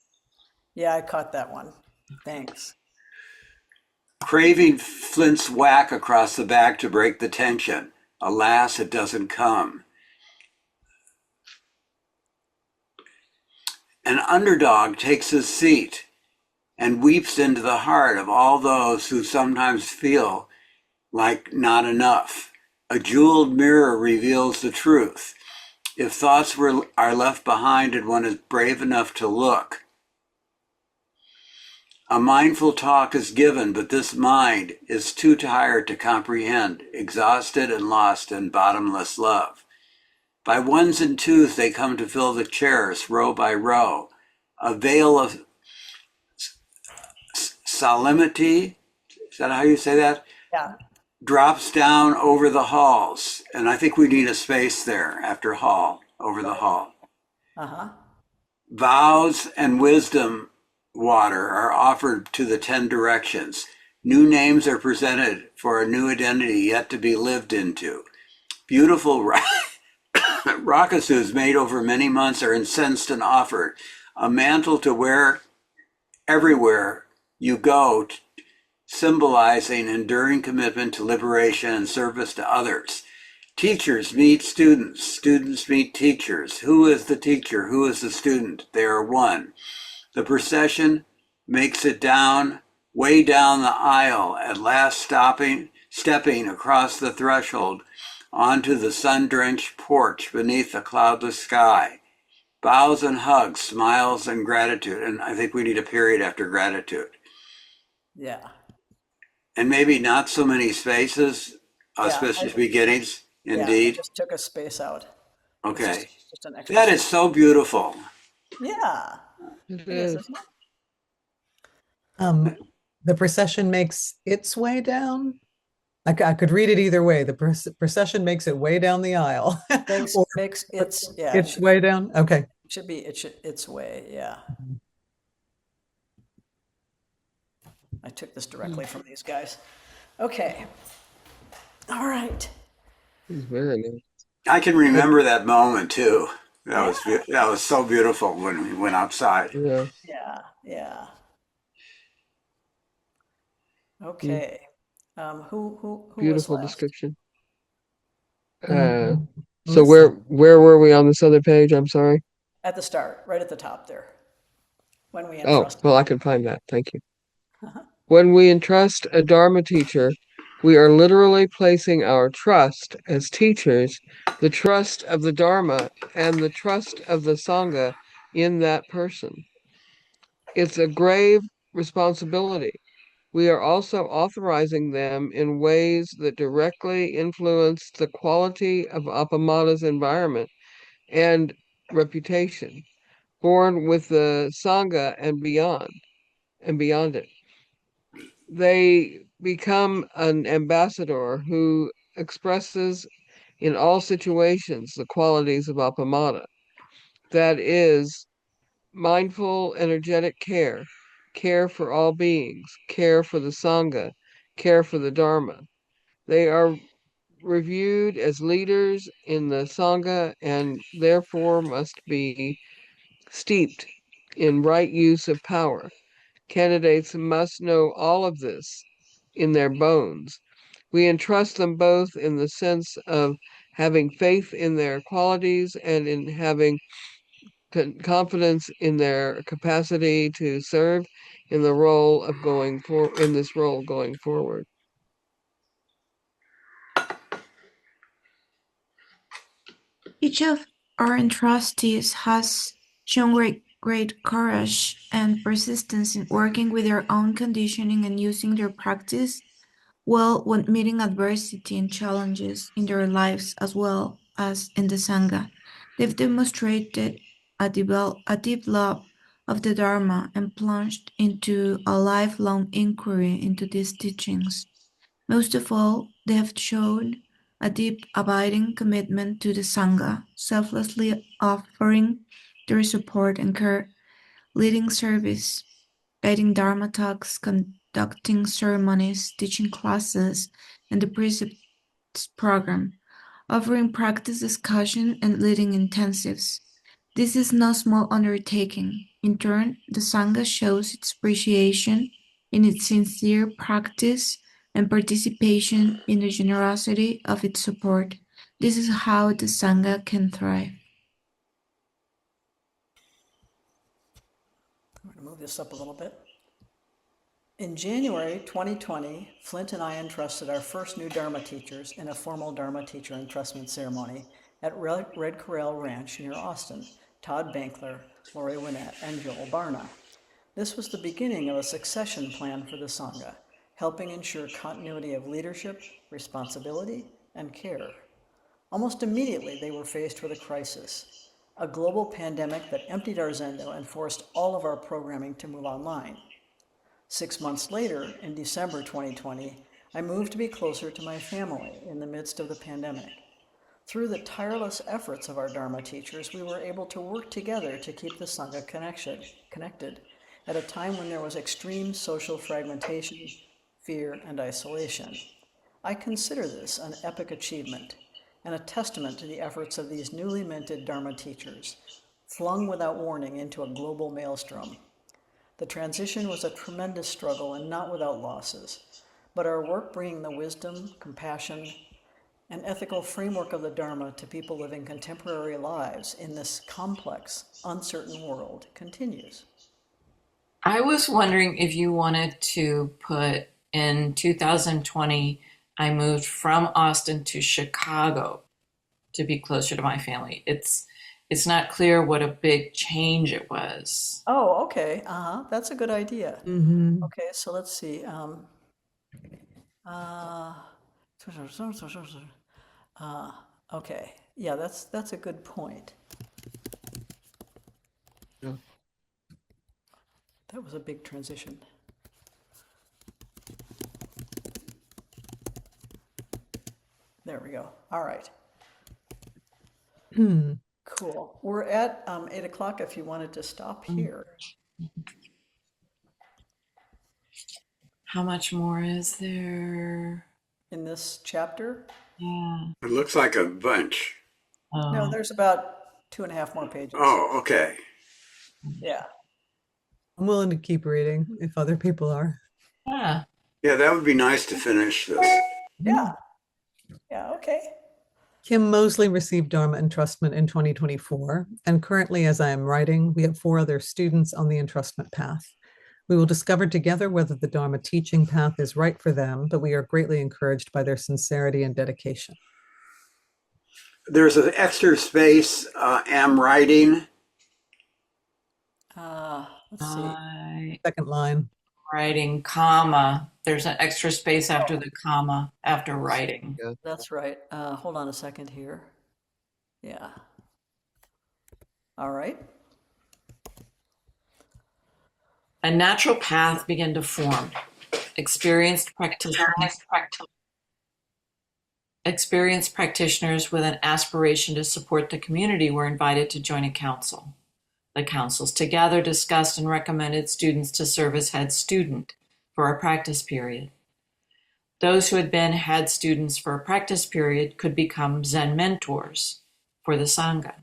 Yeah, I caught that one. Thanks. Craving Flint's whack across the back to break the tension. Alas, it doesn't come. An underdog takes his seat and weeps into the heart of all those who sometimes feel like not enough. A jeweled mirror reveals the truth. If thoughts are left behind and one is brave enough to look, a mindful talk is given, but this mind is too tired to comprehend, exhausted and lost in bottomless love. By ones and twos they come to fill the chairs, row by row. A veil of solemnity, is that how you say that? Yeah. Drops down over the halls. And I think we need a space there after hall, over the hall. Uh-huh. Vows and wisdom water are offered to the 10 directions. New names are presented for a new identity yet to be lived into. Beautiful rakasus made over many months are incensed and offered. A mantle to wear everywhere you go, symbolizing enduring commitment to liberation and service to others. Teachers meet students, students meet teachers. Who is the teacher? Who is the student? They are one. The procession makes it down, way down the aisle, at last stepping across the threshold onto the sun-drenched porch beneath a cloudless sky. Bows and hugs, smiles and gratitude. And I think we need a period after gratitude. Yeah. And maybe not so many spaces, Yeah. auspicious beginnings, Yeah. I indeed. just took a space out. It's Okay. just an extra That is space. so beautiful. Yeah. It It is, is. isn't it? Um, the procession makes its way down. I could read it either way. The procession makes it way down the aisle, Makes or makes its yeah, its way down. Okay. it should its way, yeah. I took this directly from these guys. Okay. All right. It's very nice. I can remember that moment too. Yeah. That was so beautiful when we went outside. Yeah. Yeah. Yeah. Mm. Okay. Who was Beautiful last? description. Uh, Um, so let's see. where were we on this other page? I'm sorry. At the start, right at the top there. When we Oh, entrust. well, I can find that. Thank you. When we entrust a Dharma teacher, we are literally placing our trust as teachers, the trust of the Dharma and the trust of the Sangha in that person. It's a grave responsibility. We are also authorizing them in ways that directly influence the quality of Appamada's environment and reputation, born with the Sangha and beyond it. They become an ambassador who expresses in all situations the qualities of Appamada. That is mindful, energetic care, care for all beings, care for the Sangha, care for the Dharma. They are reviewed as leaders in the Sangha and therefore must be steeped in right use of power. Candidates must know all of this in their bones. We entrust them both in the sense of having faith in their qualities and in having confidence in their capacity to serve in the role of in this role going forward. Each of our entrustees has shown great courage and persistence in working with their own conditioning and using their practice well when meeting adversity and challenges in their lives as well as in the Sangha. They've demonstrated a deep love of the Dharma and plunged into a lifelong inquiry into these teachings. Most of all, they have shown a deep, abiding commitment to the Sangha, selflessly offering their support and care, leading service, guiding Dharma talks, conducting ceremonies, teaching classes, and the precepts program, offering practice discussion and leading intensives. This is no small undertaking. In turn, the Sangha shows its appreciation in its sincere practice and participation in the generosity of its support. This is how the Sangha can thrive. I'm going to move this up a little bit. In January 2020, Flint and I entrusted our first new Dharma teachers in a formal Dharma teacher entrustment ceremony at Red Corral Ranch near Austin, Todd Bankler, Lori Winnett, and Joel Barna. This was the beginning of a succession plan for the Sangha, helping ensure continuity of leadership, responsibility, and care. Almost immediately, they were faced with a crisis, a global pandemic that emptied our zendo and forced all of our programming to move online. 6 months later, in December 2020, I moved to be closer to my family in the midst of the pandemic. Through the tireless efforts of our Dharma teachers, we were able to work together to keep the Sangha connected at a time when there was extreme social fragmentation, fear, and isolation. I consider this an epic achievement and a testament to the efforts of these newly minted Dharma teachers, flung without warning into a global maelstrom. The transition was a tremendous struggle and not without losses, but our work bringing the wisdom, compassion, and ethical framework of the Dharma to people living contemporary lives in this complex, uncertain world continues. I was wondering if you wanted to put in 2020, I moved from Austin to Chicago to be closer to my family. It's not clear what a big change it was. Oh, okay. That's a good idea. Mm-hmm. Okay, so let's see. Okay, yeah, that's a good point. Yeah. That was a big transition. There we go. All right. Cool. We're at 8 o'clock if you wanted to stop here. How much more is there? In this chapter? Yeah. It looks like a bunch. No, Oh, there's about 2.5 more pages. Oh, okay. Yeah. I'm willing to keep reading if other people are. yeah. Yeah, that would be nice to finish this. Yeah. Yeah, okay. Kim Mosley received Dharma entrustment in 2024, and currently, as I am writing, we have 4 other students on the entrustment path. We will discover together whether the Dharma teaching path is right for them, but we are greatly encouraged by their sincerity and dedication. There's an extra space, am writing. Let's see. Second line. Writing, comma. There's an extra space after the comma after writing. Yeah. That's right. Hold on a second here. Yeah. All right. A natural path began to form. Experienced practitioners with an aspiration to support the community were invited to join a council. The councils together discussed and recommended students to serve as head student for a practice period. Those who had been head students for a practice period could become Zen mentors for the Sangha.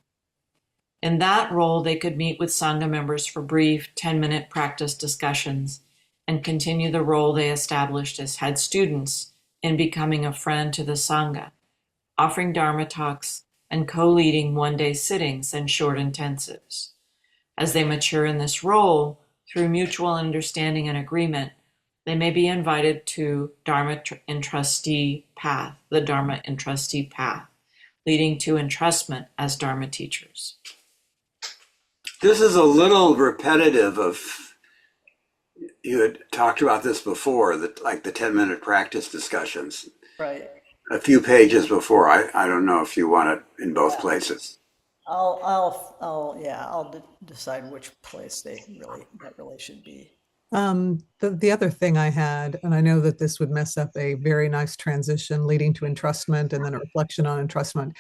In that role, they could meet with Sangha members for brief 10-minute practice discussions and continue the role they established as head students in becoming a friend to the Sangha, offering Dharma talks and co-leading one-day sittings and short intensives. As they mature in this role, through mutual understanding and agreement, they may be invited to Dharma entrustee path, the Dharma entrustee path, leading to entrustment as Dharma teachers. This is a little repetitive of, you had talked about this before, that like the 10-minute practice discussions. Right. A few pages before. I don't know if you want it in both Yeah. places. I'll decide which place that really should be. The other thing I had, and I know that this would mess up a very nice transition leading to entrustment and then a reflection on entrustment.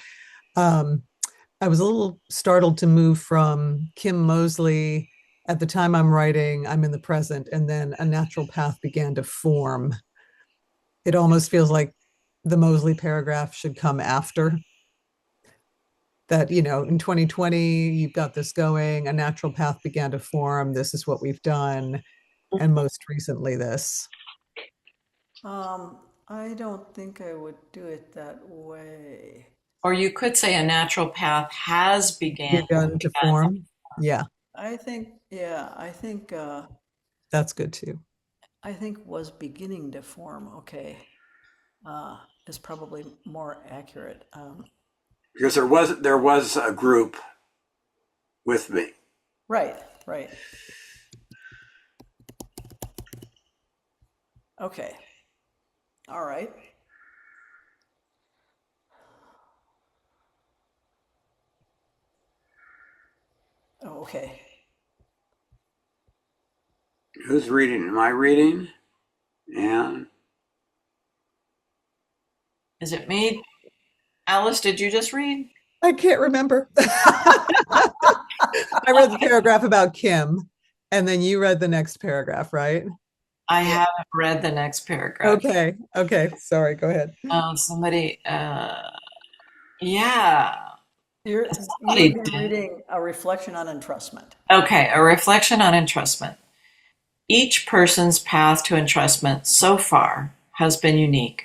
I was a little startled to move from Kim Mosley. At the time I'm writing, I'm in the present, and then a natural path began to form. It almost feels like the Mosley paragraph should come after that. In 2020, you've got this going, a natural path began to form. This is what we've done. And most recently, this. I don't think I would do it that way. Or you could say a natural path has Begun to form. Yeah, I think, that's good too. I think was beginning to form. Okay, is probably more accurate. Because there was a group with me. Right, right. Okay. All right. Oh, okay. Who's reading? Am I reading? And Is it me? Alice, did you just read? I can't remember. I read the paragraph about Kim, and then you read the next paragraph, right? I haven't read the next paragraph. Okay. Sorry, go ahead. Somebody, yeah. You would be reading a reflection on entrustment. Okay, a reflection on entrustment. Each person's path to entrustment so far has been unique.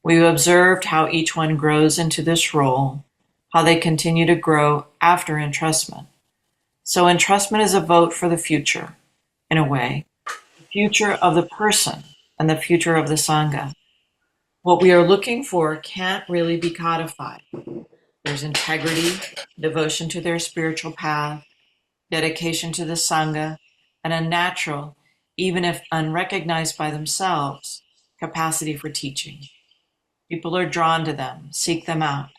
We've observed how each one grows into this role, how they continue to grow after entrustment. So entrustment is a vote for the future, in a way, the future of the person and the future of the Sangha. What we are looking for can't really be codified. There's integrity, devotion to their spiritual path, dedication to the Sangha, and a natural, even if unrecognized by themselves, capacity for teaching. People are drawn to them, seek them out.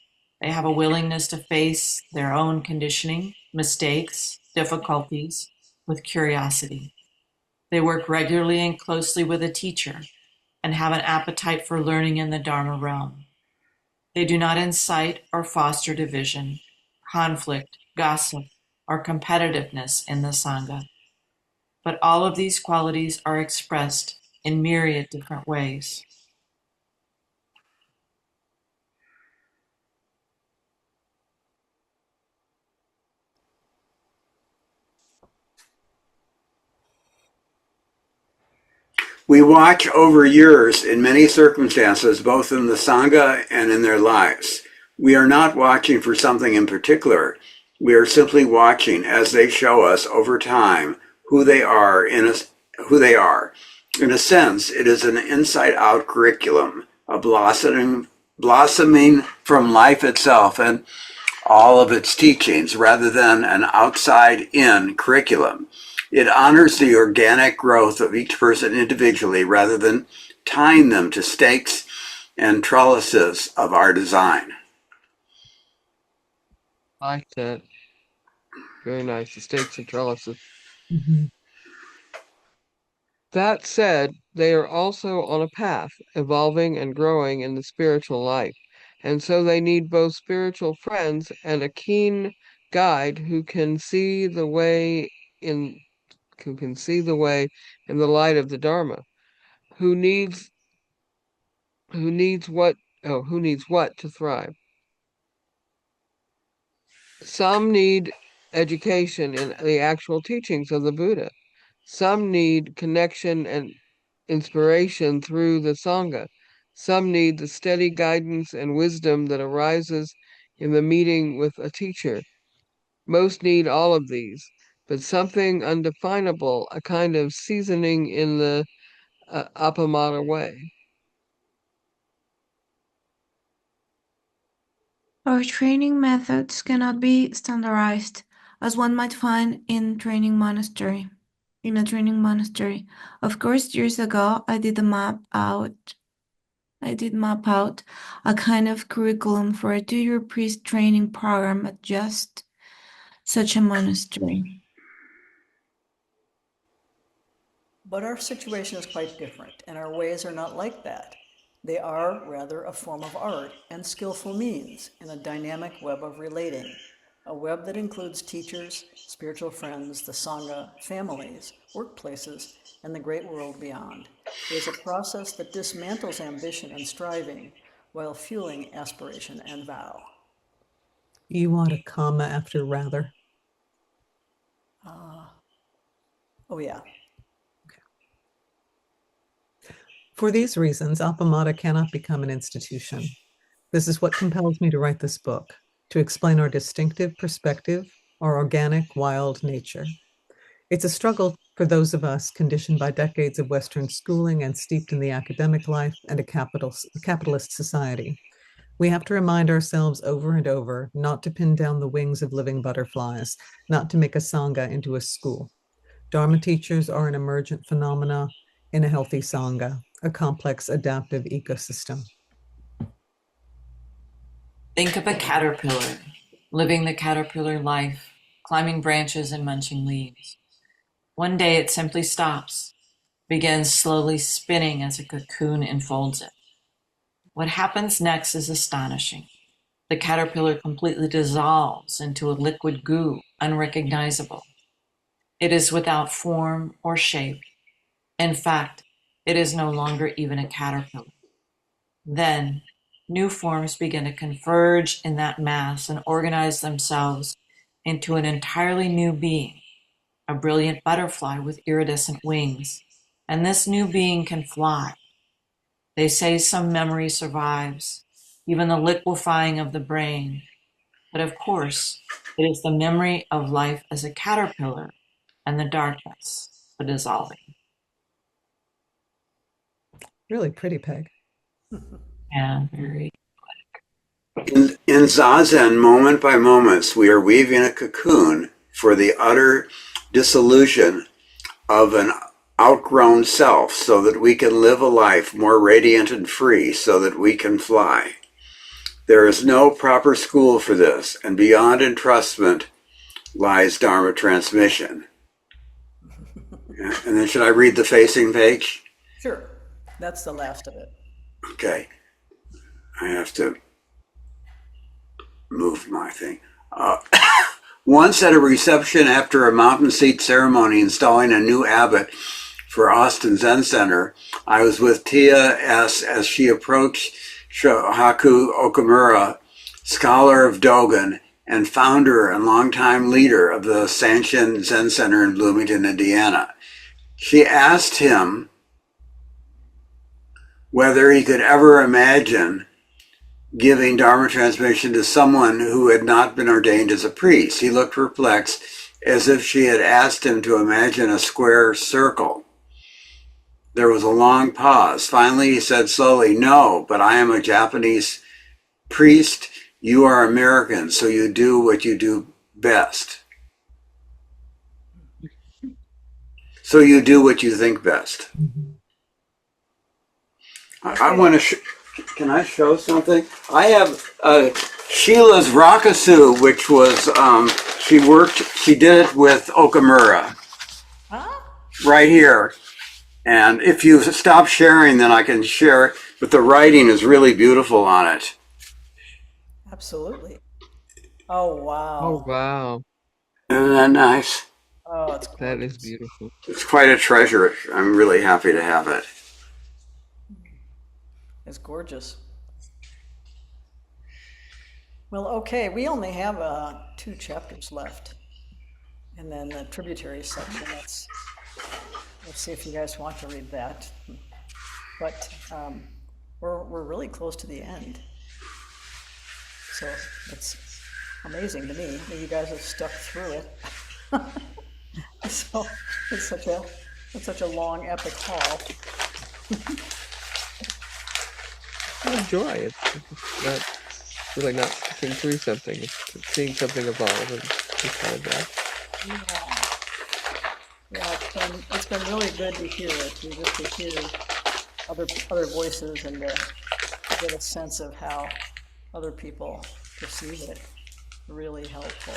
They have a willingness to face their own conditioning, mistakes, difficulties, with curiosity. They work regularly and closely with a teacher and have an appetite for learning in the Dharma realm. They do not incite or foster division, conflict, gossip, or competitiveness in the Sangha. But all of these qualities are expressed in myriad different ways. we watch over years in many circumstances, both in the Sangha and in their lives. We are not watching for something in particular. We are simply watching as they show us over time who they are. Who they are. In a sense, it is an inside-out curriculum, a blossoming from life itself and all of its teachings, rather than an outside-in curriculum. It honors the organic growth of each person individually rather than tying them to stakes and trellises of our design. I like that. Very nice. The stakes and trellises. Mhm. That said, they are also on a path, evolving and growing in the spiritual life. And so they need both spiritual friends and a keen guide who can see the way in who can see the way in the light of the Dharma, who needs Who needs what? Oh, who needs what to thrive? Some need education in the actual teachings of the Buddha. Some need connection and inspiration through the Sangha. Some need the steady guidance and wisdom that arises in the meeting with a teacher. Most need all of these, but something undefinable, a kind of seasoning in the Appamada way. Our training methods cannot be standardized, as one might find in a training monastery. Of course, years ago, I did map out a kind of curriculum for a 2-year priest training program at just such a monastery. But our situation is quite different, and our ways are not like that. They are, rather, a form of art and skillful means in a dynamic web of relating, a web that includes teachers, spiritual friends, the Sangha, families, workplaces, and the great world beyond. It is a process that dismantles ambition and striving while fueling aspiration and vow. You want a comma after rather? Oh, yeah. For these reasons, Appamada cannot become an institution. This is what compels me to write this book, to explain our distinctive perspective, our organic, wild nature. It's a struggle for those of us conditioned by decades of Western schooling and steeped in the academic life and a capitalist society. We have to remind ourselves over and over not to pin down the wings of living butterflies, not to make a Sangha into a school. Dharma teachers are an emergent phenomena in a healthy Sangha, a complex adaptive ecosystem. Think of a caterpillar, living the caterpillar life, climbing branches and munching leaves. One day it simply stops, begins slowly spinning as a cocoon enfolds it. What happens next is astonishing. The caterpillar completely dissolves into a liquid goo, unrecognizable. It is without form or shape. In fact, it is no longer even a caterpillar. Then, new forms begin to converge in that mass and organize themselves into an entirely new being, a brilliant butterfly with iridescent wings. And this new being can fly. They say some memory survives, even the liquefying of the brain. But of course, it is the memory of life as a caterpillar and the darkness, the dissolving. Really pretty, Peg. Yeah, very. In Zazen, moment by moments, we are weaving a cocoon for the utter dissolution of an outgrown self so that we can live a life more radiant and free so that we can fly. There is no proper school for this, and beyond entrustment lies Dharma transmission. And then should I read the facing page? Sure. That's the last of it. Okay. I have to move my thing. Once at a reception after a mountain seat ceremony installing a new abbot for Austin Zen Center, I was with Tia S. as she approached Shohaku Okamura, scholar of Dogen and founder and longtime leader of the Sanshin Zen Center in Bloomington, Indiana. She asked him whether he could ever imagine giving Dharma transmission to someone who had not been ordained as a priest. He looked perplexed, as if she had asked him to imagine a square circle. There was a long pause. Finally, he said slowly, "No, but I am a Japanese priest. You are American, so you do what you do best. So you do what you think best." I want to. Can I show something? I have Sheila's Rakasu, which was she did it with Okamura, right here. And if you stop sharing, then I can share it. But the writing is really beautiful on it. Absolutely. Oh, wow. Oh, wow. Isn't that nice? Oh, it's That gorgeous. is beautiful. It's quite a treasure. I'm really happy to have it. It's gorgeous. Well, okay, we only have 2 chapters left, and then the tributary section. Let's see if you guys want to read that. But we're really close to the end, so it's amazing to me that you guys have stuck through it. So it's such a long epic haul. I enjoy it. It's not really not sticking through something. It's seeing something evolve and just kind of that. Yeah, yeah, it's been really good to hear it, just to hear other voices and to get a sense of how other people perceive it. Really helpful.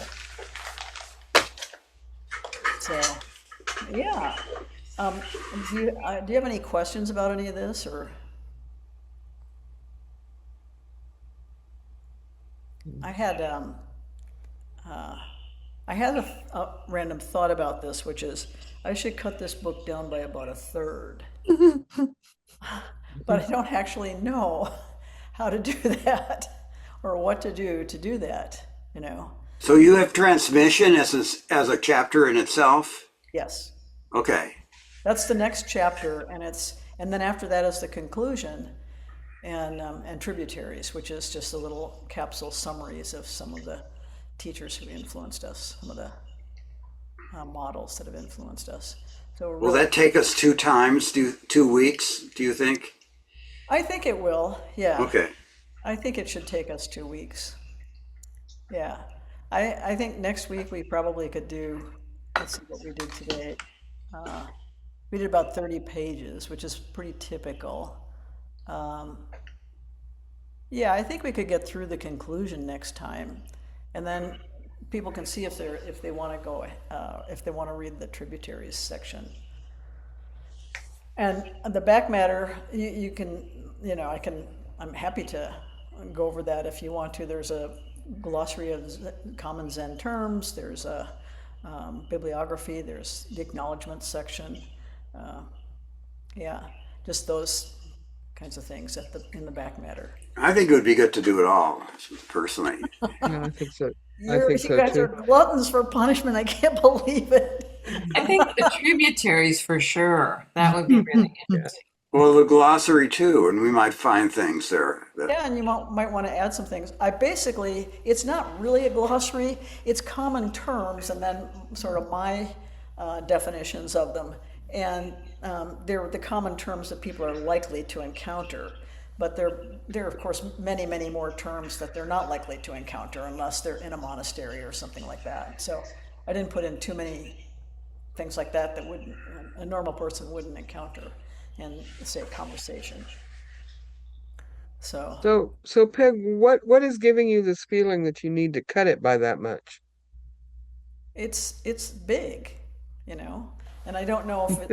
So, yeah. Um, do you have any questions about any of this, or I had uh, I had a random thought about this, which is I should cut this book down by about a third, but I don't actually know how to do that or what to do that, you know. So you have transmission as a chapter in itself? Yes, Okay. that's the next chapter, and then after that is the conclusion and tributaries, which is just the little capsule summaries of some of the teachers who influenced us, some of the models that have influenced us. So Will that take us 2 times, 2 weeks, do you think? I think it will. Yeah, Okay. I think it should take us 2 weeks. Yeah, I think next week we probably could do. Let's see what we did today. Uh, we did about 30 pages, which is pretty typical. Um, yeah, I think we could get through the conclusion next time, and then people can see if they want to go if they want to read the tributaries section. And the back matter, you can, I'm happy to go over that if you want to. There's a glossary of common Zen terms, there's a bibliography, there's the acknowledgement section. Uh, yeah, just those kinds of things in the back matter. I think it would be good to do it all, personally. Yeah, I think so. I think You so guys are too. gluttons for punishment. I can't believe it. I think the tributaries for sure. That would be really Yeah. interesting. Well, the glossary too, and we might find things there Yeah, and you might want to add some things. It's not really a glossary, it's common terms and then sort of my definitions of them. And they're the common terms that people are likely to encounter. But there are, of course, many, many more terms that they're not likely to encounter unless they're in a monastery or something like that. So I didn't put in too many things like that a normal person wouldn't encounter in, say, conversation. So So Peg, what is giving you this feeling that you need to cut it by that much? it's big, you know, and I don't know if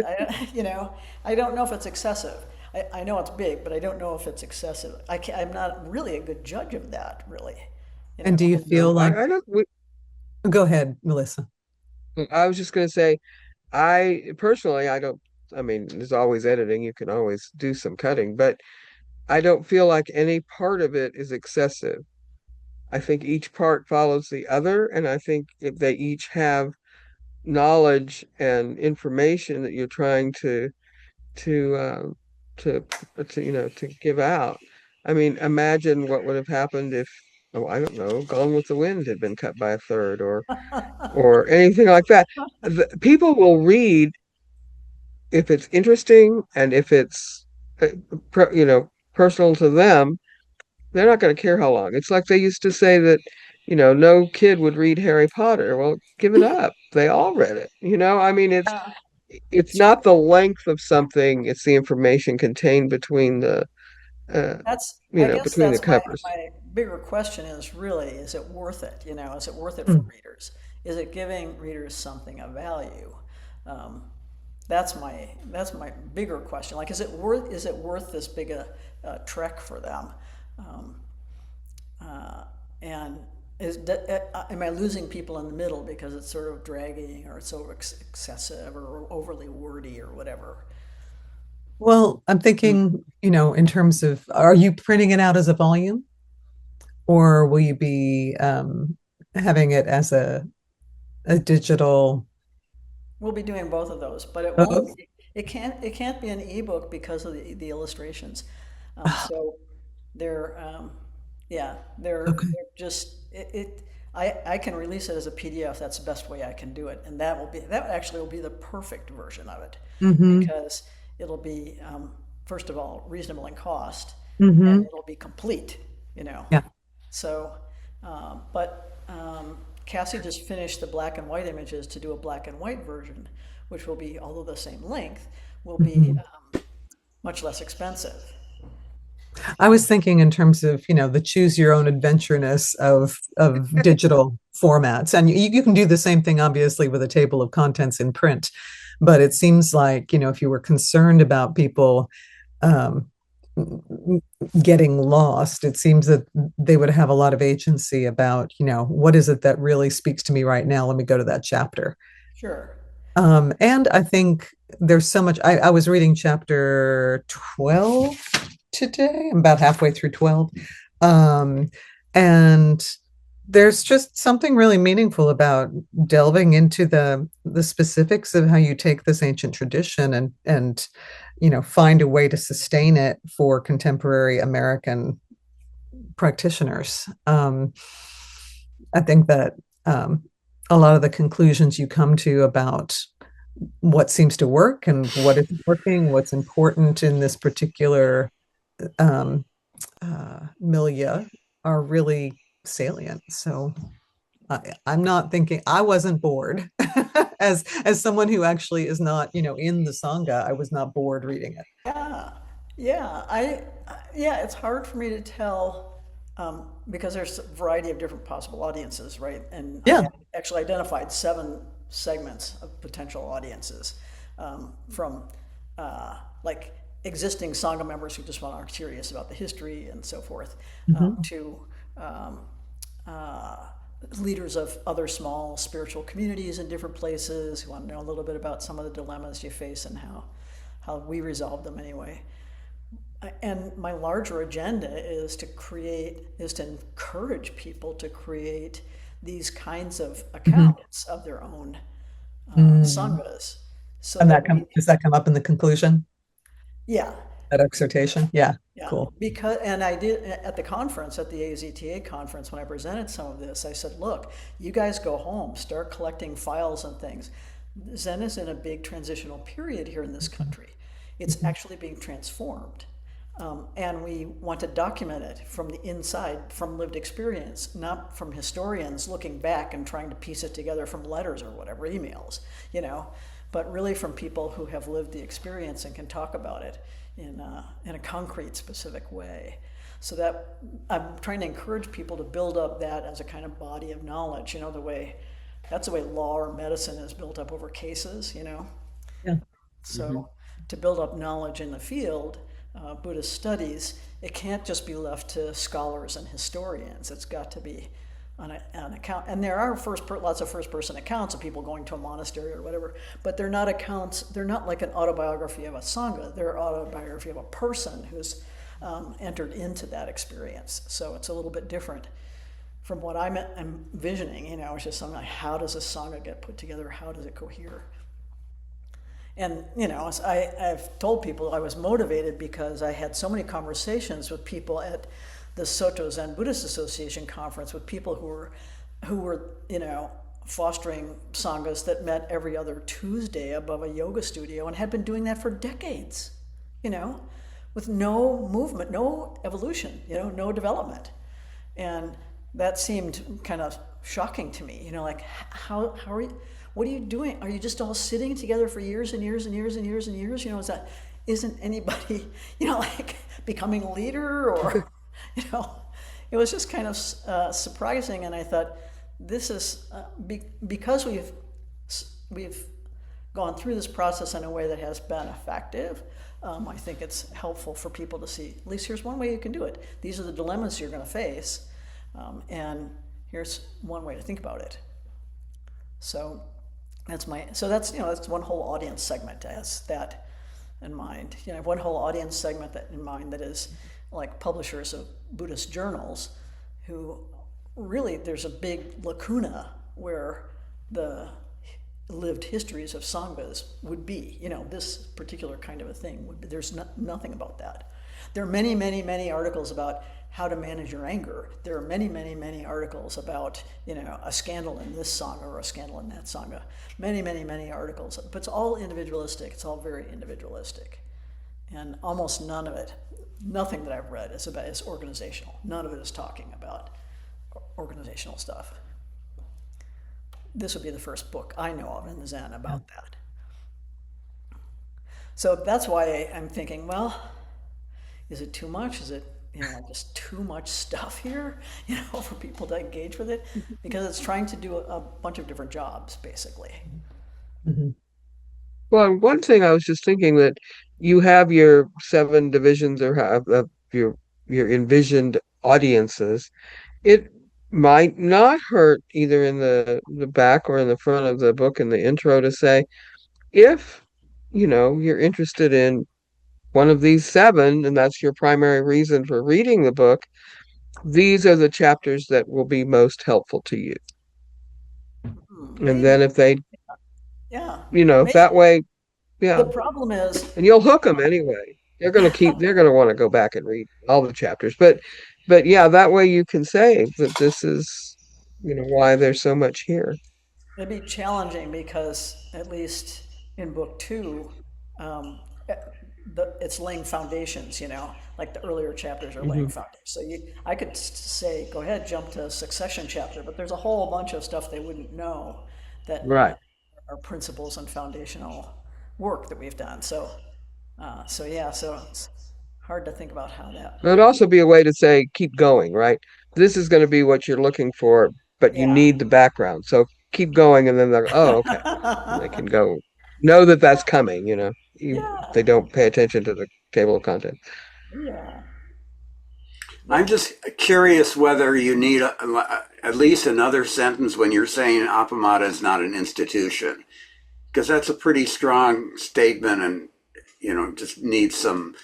I don't know if it's excessive. I know it's big, but I don't know if it's excessive. I'm not really a good judge of that, really. You And do know, you feel No, like, I don't. go ahead, Melissa. I was just going to say, I personally, I don't. I mean, there's always editing. You can always do some cutting, but I don't feel like any part of it is excessive. I think each part follows the other, and I think if they each have knowledge and information that you're trying to to to give out. I mean, imagine what would have happened if, oh, I don't know, Gone with the Wind had been cut by a third, or anything like that. People will read if it's interesting and if it's uh, personal to them. They're not going to care how long. It's like they used to say that, no kid would read Harry Potter. Well, give it up. They all read it. I mean, it's not the length of something, it's the information contained between uh, I guess between the that's covers. my bigger question is really, is it worth it? Is it worth it for Mm. readers? Is it giving readers something of value? Um, that's my bigger question. Like, is it worth this big a trek for them? Um, and am I losing people in the middle because it's sort of dragging or it's so excessive or overly wordy or whatever? Well, I'm Mm. thinking, in terms of, are you printing it out as a volume, or will you be having it as a digital? We'll be doing both of those, but it won't. Oh, It can't be an ebook because of the illustrations. ah, So they're yeah, okay. they're just I can release it as a PDF. That's the best way I can do it, and that actually will be the perfect version of it Mm-hmm. because it'll be first of all reasonable in cost, and Mm-hmm. it'll be complete. You know, Yeah. so, but Cassie just finished the black and white images to do a black and white version, which will be, although the same length, will be Mhm. much less expensive. I was thinking in terms of, the choose your own adventureness of digital formats. And you can do the same thing, obviously, with a table of contents in print. But it seems like, if you were concerned about people um, getting lost, it seems that they would have a lot of agency about, what is it that really speaks to me right now? Let me go to that chapter. Sure. And I think there's so much. I was reading chapter 12 today. I'm about halfway through 12. Um, and there's just something really meaningful about delving into the specifics of how you take this ancient tradition and find a way to sustain it for contemporary American practitioners. I think that um, a lot of the conclusions you come to about what seems to work and what isn't working, what's important in this particular um, milieu are really salient. So I'm not thinking I wasn't bored as someone who actually is not, in the Sangha. I was not bored reading it. Yeah, yeah. Yeah. It's hard for me to tell because there's a variety of different possible audiences, right? And I Yeah. had actually identified 7 segments of potential audiences from like existing Sangha members who just want are curious about the history and so forth, Mhm. to um, uh, leaders of other small spiritual communities in different places who want to know a little bit about some of the dilemmas you face and how we resolve them anyway. And my larger agenda is to encourage people to create these kinds of Mhm. accounts of their own Mm. sanghas, so And that we, does that come up in the conclusion, yeah, that exhortation? Yeah, yeah, cool. because and I did at the conference, at the AZTA conference, when I presented some of this, I said, "Look, you guys go home, start collecting files and things. Zen is in a big transitional period here in this country. It's Mhm. actually being transformed, and we want to document it from the inside, from lived experience, not from historians looking back and trying to piece it together from letters or whatever, emails, you know." But really from people who have lived the experience and can talk about it in a concrete, specific way. So that I'm trying to encourage people to build up that as a kind of body of knowledge, that's the way law or medicine is built up over cases, Yeah. Hmm. So to build up knowledge in the field, Buddhist studies, it can't just be left to scholars and historians. It's got to be on account. And there are lots of first-person accounts of people going to a monastery or whatever, but they're not accounts. They're not like an autobiography of a sangha. They're autobiography of a person who's entered into that experience. So it's a little bit different from what I'm envisioning. It's just something like, how does a sangha get put together? How does it cohere? And I've told people I was motivated because I had so many conversations with people at the Soto Zen Buddhist Association conference with people who were fostering sanghas that met every other Tuesday above a yoga studio and had been doing that for decades, you know, with no movement, no evolution, no development. And that seemed kind of shocking to me. Like how are you? What are you doing? Are you just all sitting together for years and years and years and years and years? Isn't anybody like becoming a leader or you know? It was just kind of surprising, and I thought this is because we've gone through this process in a way that has been effective. I think it's helpful for people to see, at least here's one way you can do it. These are the dilemmas you're going to face, and here's one way to think about it. So that's one whole audience segment as that in mind. You know, I have one whole audience segment that in mind that is like publishers of Buddhist journals who really there's a big lacuna where the lived histories of sanghas would be. You know, this particular kind of a thing would be. There's nothing about that. There are many, many, many articles about how to manage your anger. There are many, many, many articles about, you know, a scandal in this sangha or a scandal in that sangha. Many, many, many articles. But it's all individualistic. It's all very individualistic. And almost none of it, nothing that I've read is organizational. None of it is talking about organizational stuff. This would be the first book I know of in the Zen Yeah. about that. So that's why I'm thinking, well, is it too much? Is it, you know, just too much stuff here, you know, for people to engage with it? Because it's trying to do a bunch of different jobs, basically. Mhm. Well, one thing I was just thinking that you have your seven divisions or have your envisioned audiences. It might not hurt either in the back or in the front of the book in the intro to say, if you know you're interested in one of these seven, and that's your primary reason for reading the book, these are the chapters that will be most helpful to you. And Maybe, then if they, yeah, that maybe. way, The yeah, problem is, and you'll hook them anyway. They're going to want to go back and read all the chapters. But yeah, that way you can say that this is, why there's so much here. it'd be challenging because at least in book two, um, it's laying foundations. You know, like the earlier chapters are laying Hmm. foundations. So I could say, go ahead, jump to succession chapter, but there's a whole bunch of stuff they wouldn't know that Right. are principles and foundational work that we've done. So yeah, so it's hard to think about how that. It'd also be a way to say, keep going, right? This is going to be what you're looking for, but you Yeah. need the background. So keep going, and then they're, oh, okay. And they can go know that that's coming, even if they Yeah. don't pay attention to the table of contents. Yeah. I'm But just curious whether you need at least another sentence when you're saying Appamada is not an institution, because that's a pretty strong statement, and just needs some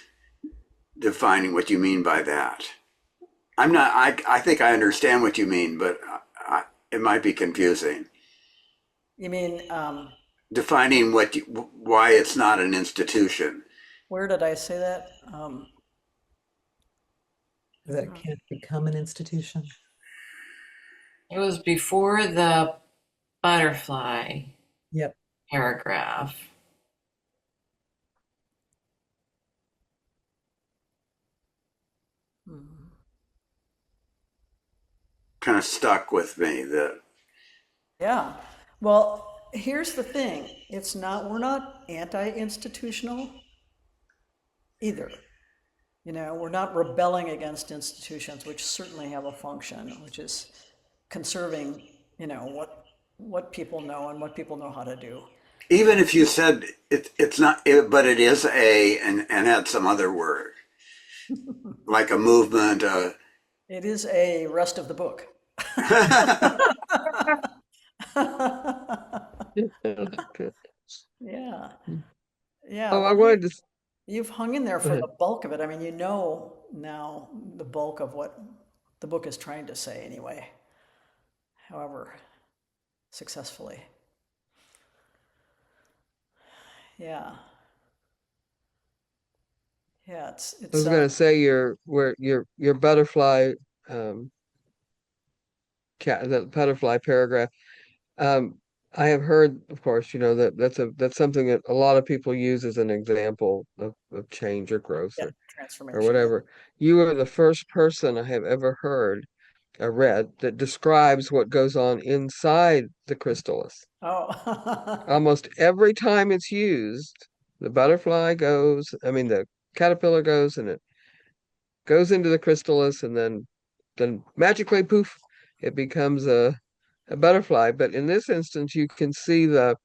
defining what you mean by that. I'm not. I think I understand what you mean, but it might be confusing you mean, defining why it's not an institution. where did I say that? That it can't become an institution. It was before the butterfly Yep. paragraph. Kind of stuck with me that Yeah. Well, here's the thing. We're not anti-institutional either. You know, we're not rebelling against institutions, which certainly have a function, which is conserving, you know, what people know and what people know how to do. even if you said it's not, but it is and had some other word like a movement. It is a rest of the book. Yeah. Yeah. Oh, I Well, wanted to. you've hung in there Go for ahead. the bulk of it. I mean, you know now the bulk of what the book is trying to say anyway, however successfully. Yeah. Yeah, it's I it's was going to say your butterfly um the butterfly paragraph. Um, I have heard, of course, that's something that a lot of people use as an example of change or growth yeah, or transformation. Yeah. whatever. You are the first person I have ever heard or read that describes what goes on inside the chrysalis. Oh. Almost every time it's used, the butterfly goes, I mean, the caterpillar goes and it goes into the chrysalis, and then magically, poof, it becomes a butterfly. But in this instance, you can see the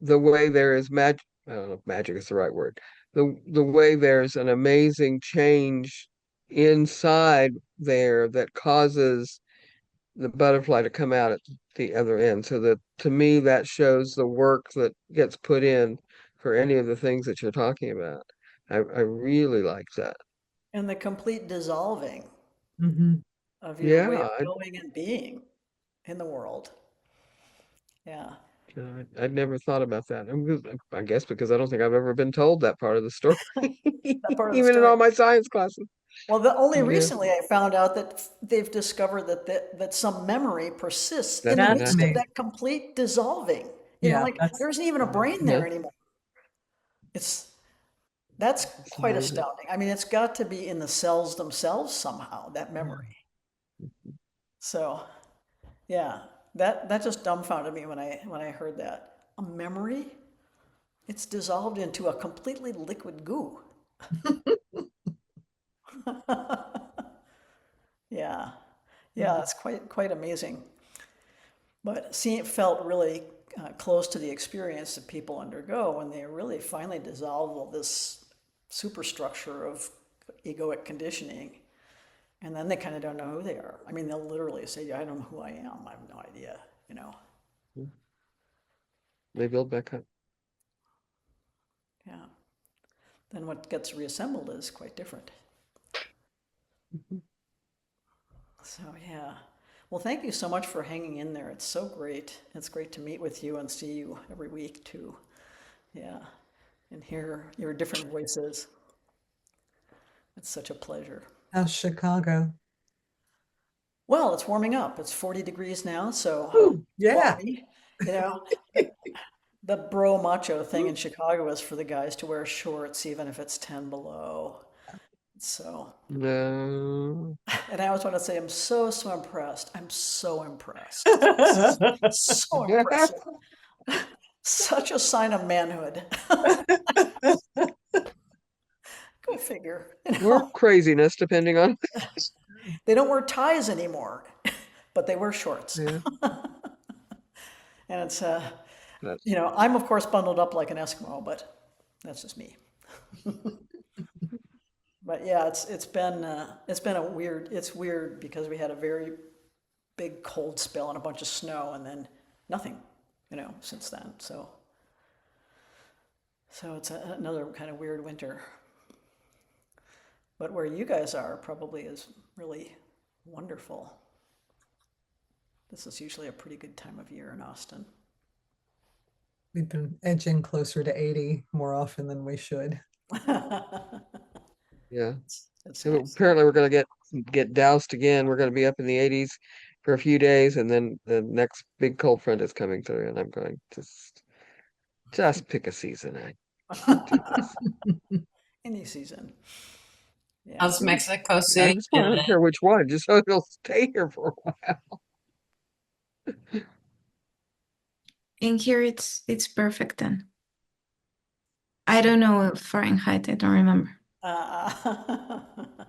way there is magic. I don't know if magic is the right word. The way there's an amazing change inside there that causes the butterfly to come out at the other end. So that to me, that shows the work that gets put in for any of the things that you're talking about. I really like that. And the complete dissolving Hmm. of your way Yeah, of knowing and being in the world. Yeah. I'd never thought about that. I guess because I don't think I've ever been told that part of the story, That part of the even in story. all my science classes. Well, only Yeah, recently I found out that they've discovered that some memory persists in that's the That's midst of me. that complete dissolving. Yeah, Like that's there isn't even a brain yeah, there anymore. It's that's it's quite amazing. astounding. I mean, it's got to be in the cells themselves somehow, that yeah. memory. So, yeah, that just dumbfounded me when I heard that. A memory? It's dissolved into a completely liquid goo. Yeah. Yeah, it's quite amazing. But seeing it felt really close to the experience that people undergo when they really finally dissolve all this superstructure of egoic conditioning, and then they kind of don't know who they are. I mean, they'll literally say, "I don't know who I am. I have no idea." You know? They build back up. Yeah. Then what gets reassembled is quite different. So yeah. Well, thank you so much for hanging in there. It's so great. It's great to meet with you and see you every week too. Yeah. And hear your different voices. It's such a pleasure. How's Chicago? Well, it's warming up. It's 40 degrees now, so Ooh, yeah. balmy. You know, the bro macho thing in Chicago is for the guys to wear shorts even if it's 10 below. So, No. and I always want to say, I'm so impressed. I'm so impressed. So impressive. Such a sign of manhood. Go figure. Or craziness, depending on. They don't wear ties anymore, but they wear shorts. Yeah, And it's, that's I'm of course bundled up like an Eskimo, but that's just me. But yeah, it's been a weird. It's weird because we had a very big cold spell and a bunch of snow, and then nothing, since then. So it's another kind of weird winter. But where you guys are probably is really wonderful. This is usually a pretty good time of year in Austin. We've been edging closer to 80 more often than we should. yeah. It's And nice. apparently, we're gonna get doused again. We're gonna be up in the 80s for a few days, and then the next big cold front is coming through, and I'm going to just pick a season. I can't do this. Any season. Yeah. How's Mexico I City just want, I don't doing? care which one, just so it'll stay here for a while. In here, it's perfect then. I don't know Fahrenheit. I don't remember, Uh,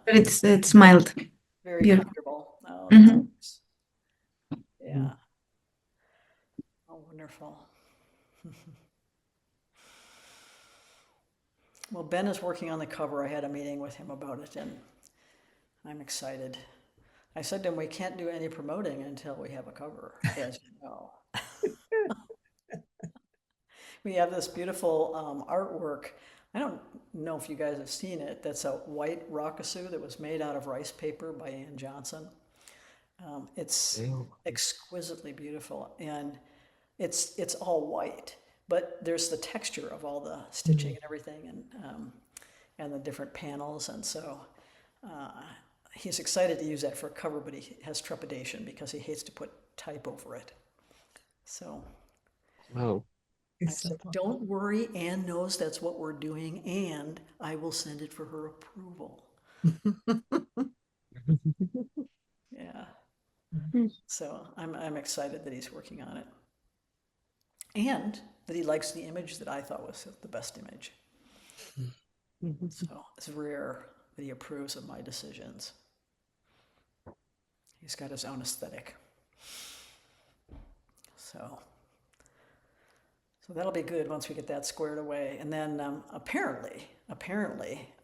but it's mild, very beautiful. comfortable. Oh, that's Hmm. nice. Yeah. Oh, wonderful. Well, Ben is working on the cover. I had a meeting with him about it, and I'm excited. I said to him, we can't do any promoting until we have a cover, as you know. We have this beautiful artwork. I don't know if you guys have seen it. That's a white rakusu that was made out of rice paper by Ann Johnson. It's Ew. exquisitely beautiful, and it's all white, but there's the texture of all the stitching and everything, and the different panels, and so he's excited to use that for a cover, but he has trepidation because he hates to put type over it. So Oh, I said, don't worry, Anne knows that's what we're doing, and I will send it for her approval. Yeah. So I'm excited that he's working on it. And that he likes the image that I thought was the best image. So it's rare that he approves of my decisions. He's got his own aesthetic. So that'll be good once we get that squared away. And then apparently,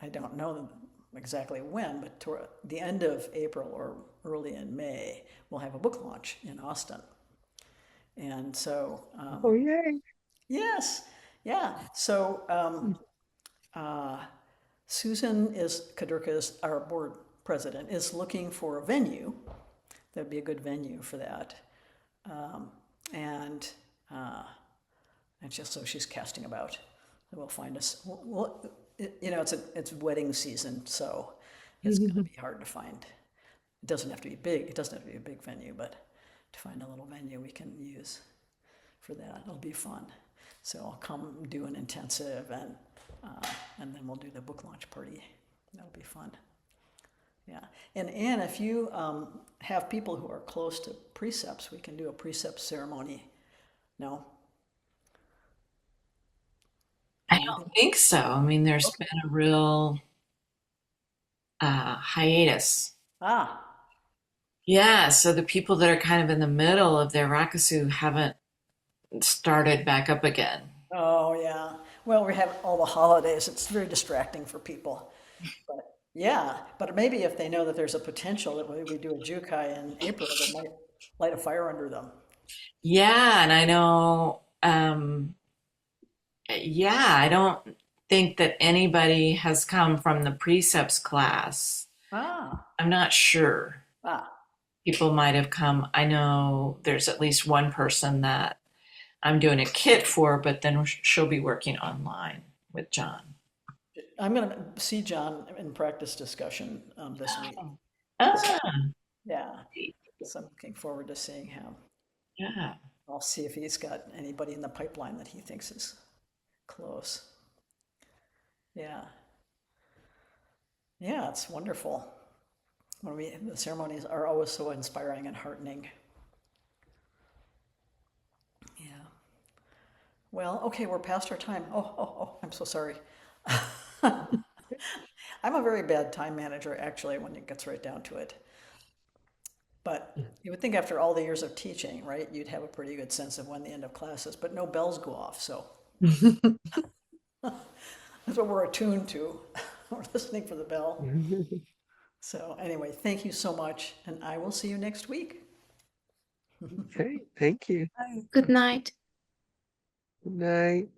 I don't know exactly when, but toward the end of April or early in May, we'll have a book launch in Austin. And so, oh, yay. yes, Yeah. So Susan Kadurka is our board president, is looking for a venue. That'd be a good venue for that. Um, and just so she's casting about. We'll find us. It's wedding season, so it's going to be hard to find. It doesn't have to be big. It doesn't have to be a big venue, but to find a little venue we can use for that, it'll be fun. So I'll come do an intensive, and then we'll do the book launch party. That'll be fun. Yeah, and Anne, if you have people who are close to precepts, we can do a precept ceremony. No? I don't think so. I mean, there's been a real hiatus. Ah, Yeah, so the people that are kind of in the middle of their rakusu haven't started back up again. oh yeah. Well, we have all the holidays. It's very distracting for people. But yeah, but maybe if they know that there's a potential that we do a Jukai in April, that might light a fire under them. Yeah, and I know, yeah, I don't think that anybody has come from the precepts class. Ah, I'm not sure. ah, People might have come. I know there's at least one person that I'm doing a kit for, but then she'll be working online with John. I'm going to see John in practice discussion this week. Ah, Yeah, so I'm looking forward to seeing him. yeah. I'll see if he's got anybody in the pipeline that he thinks is close. Yeah. Yeah, it's wonderful. The ceremonies are always so inspiring and heartening. Yeah. Well, okay, we're past our time. Oh, I'm so sorry. I'm a very bad time manager, actually, when it gets right down to it. But you would think after all the years of teaching, right, you'd have a pretty good sense of when the end of class is, but no bells go off, so that's what we're attuned to. We're listening for the bell. So anyway, thank you so much, and I will see you next week. Okay, thank you. Good night. Good night.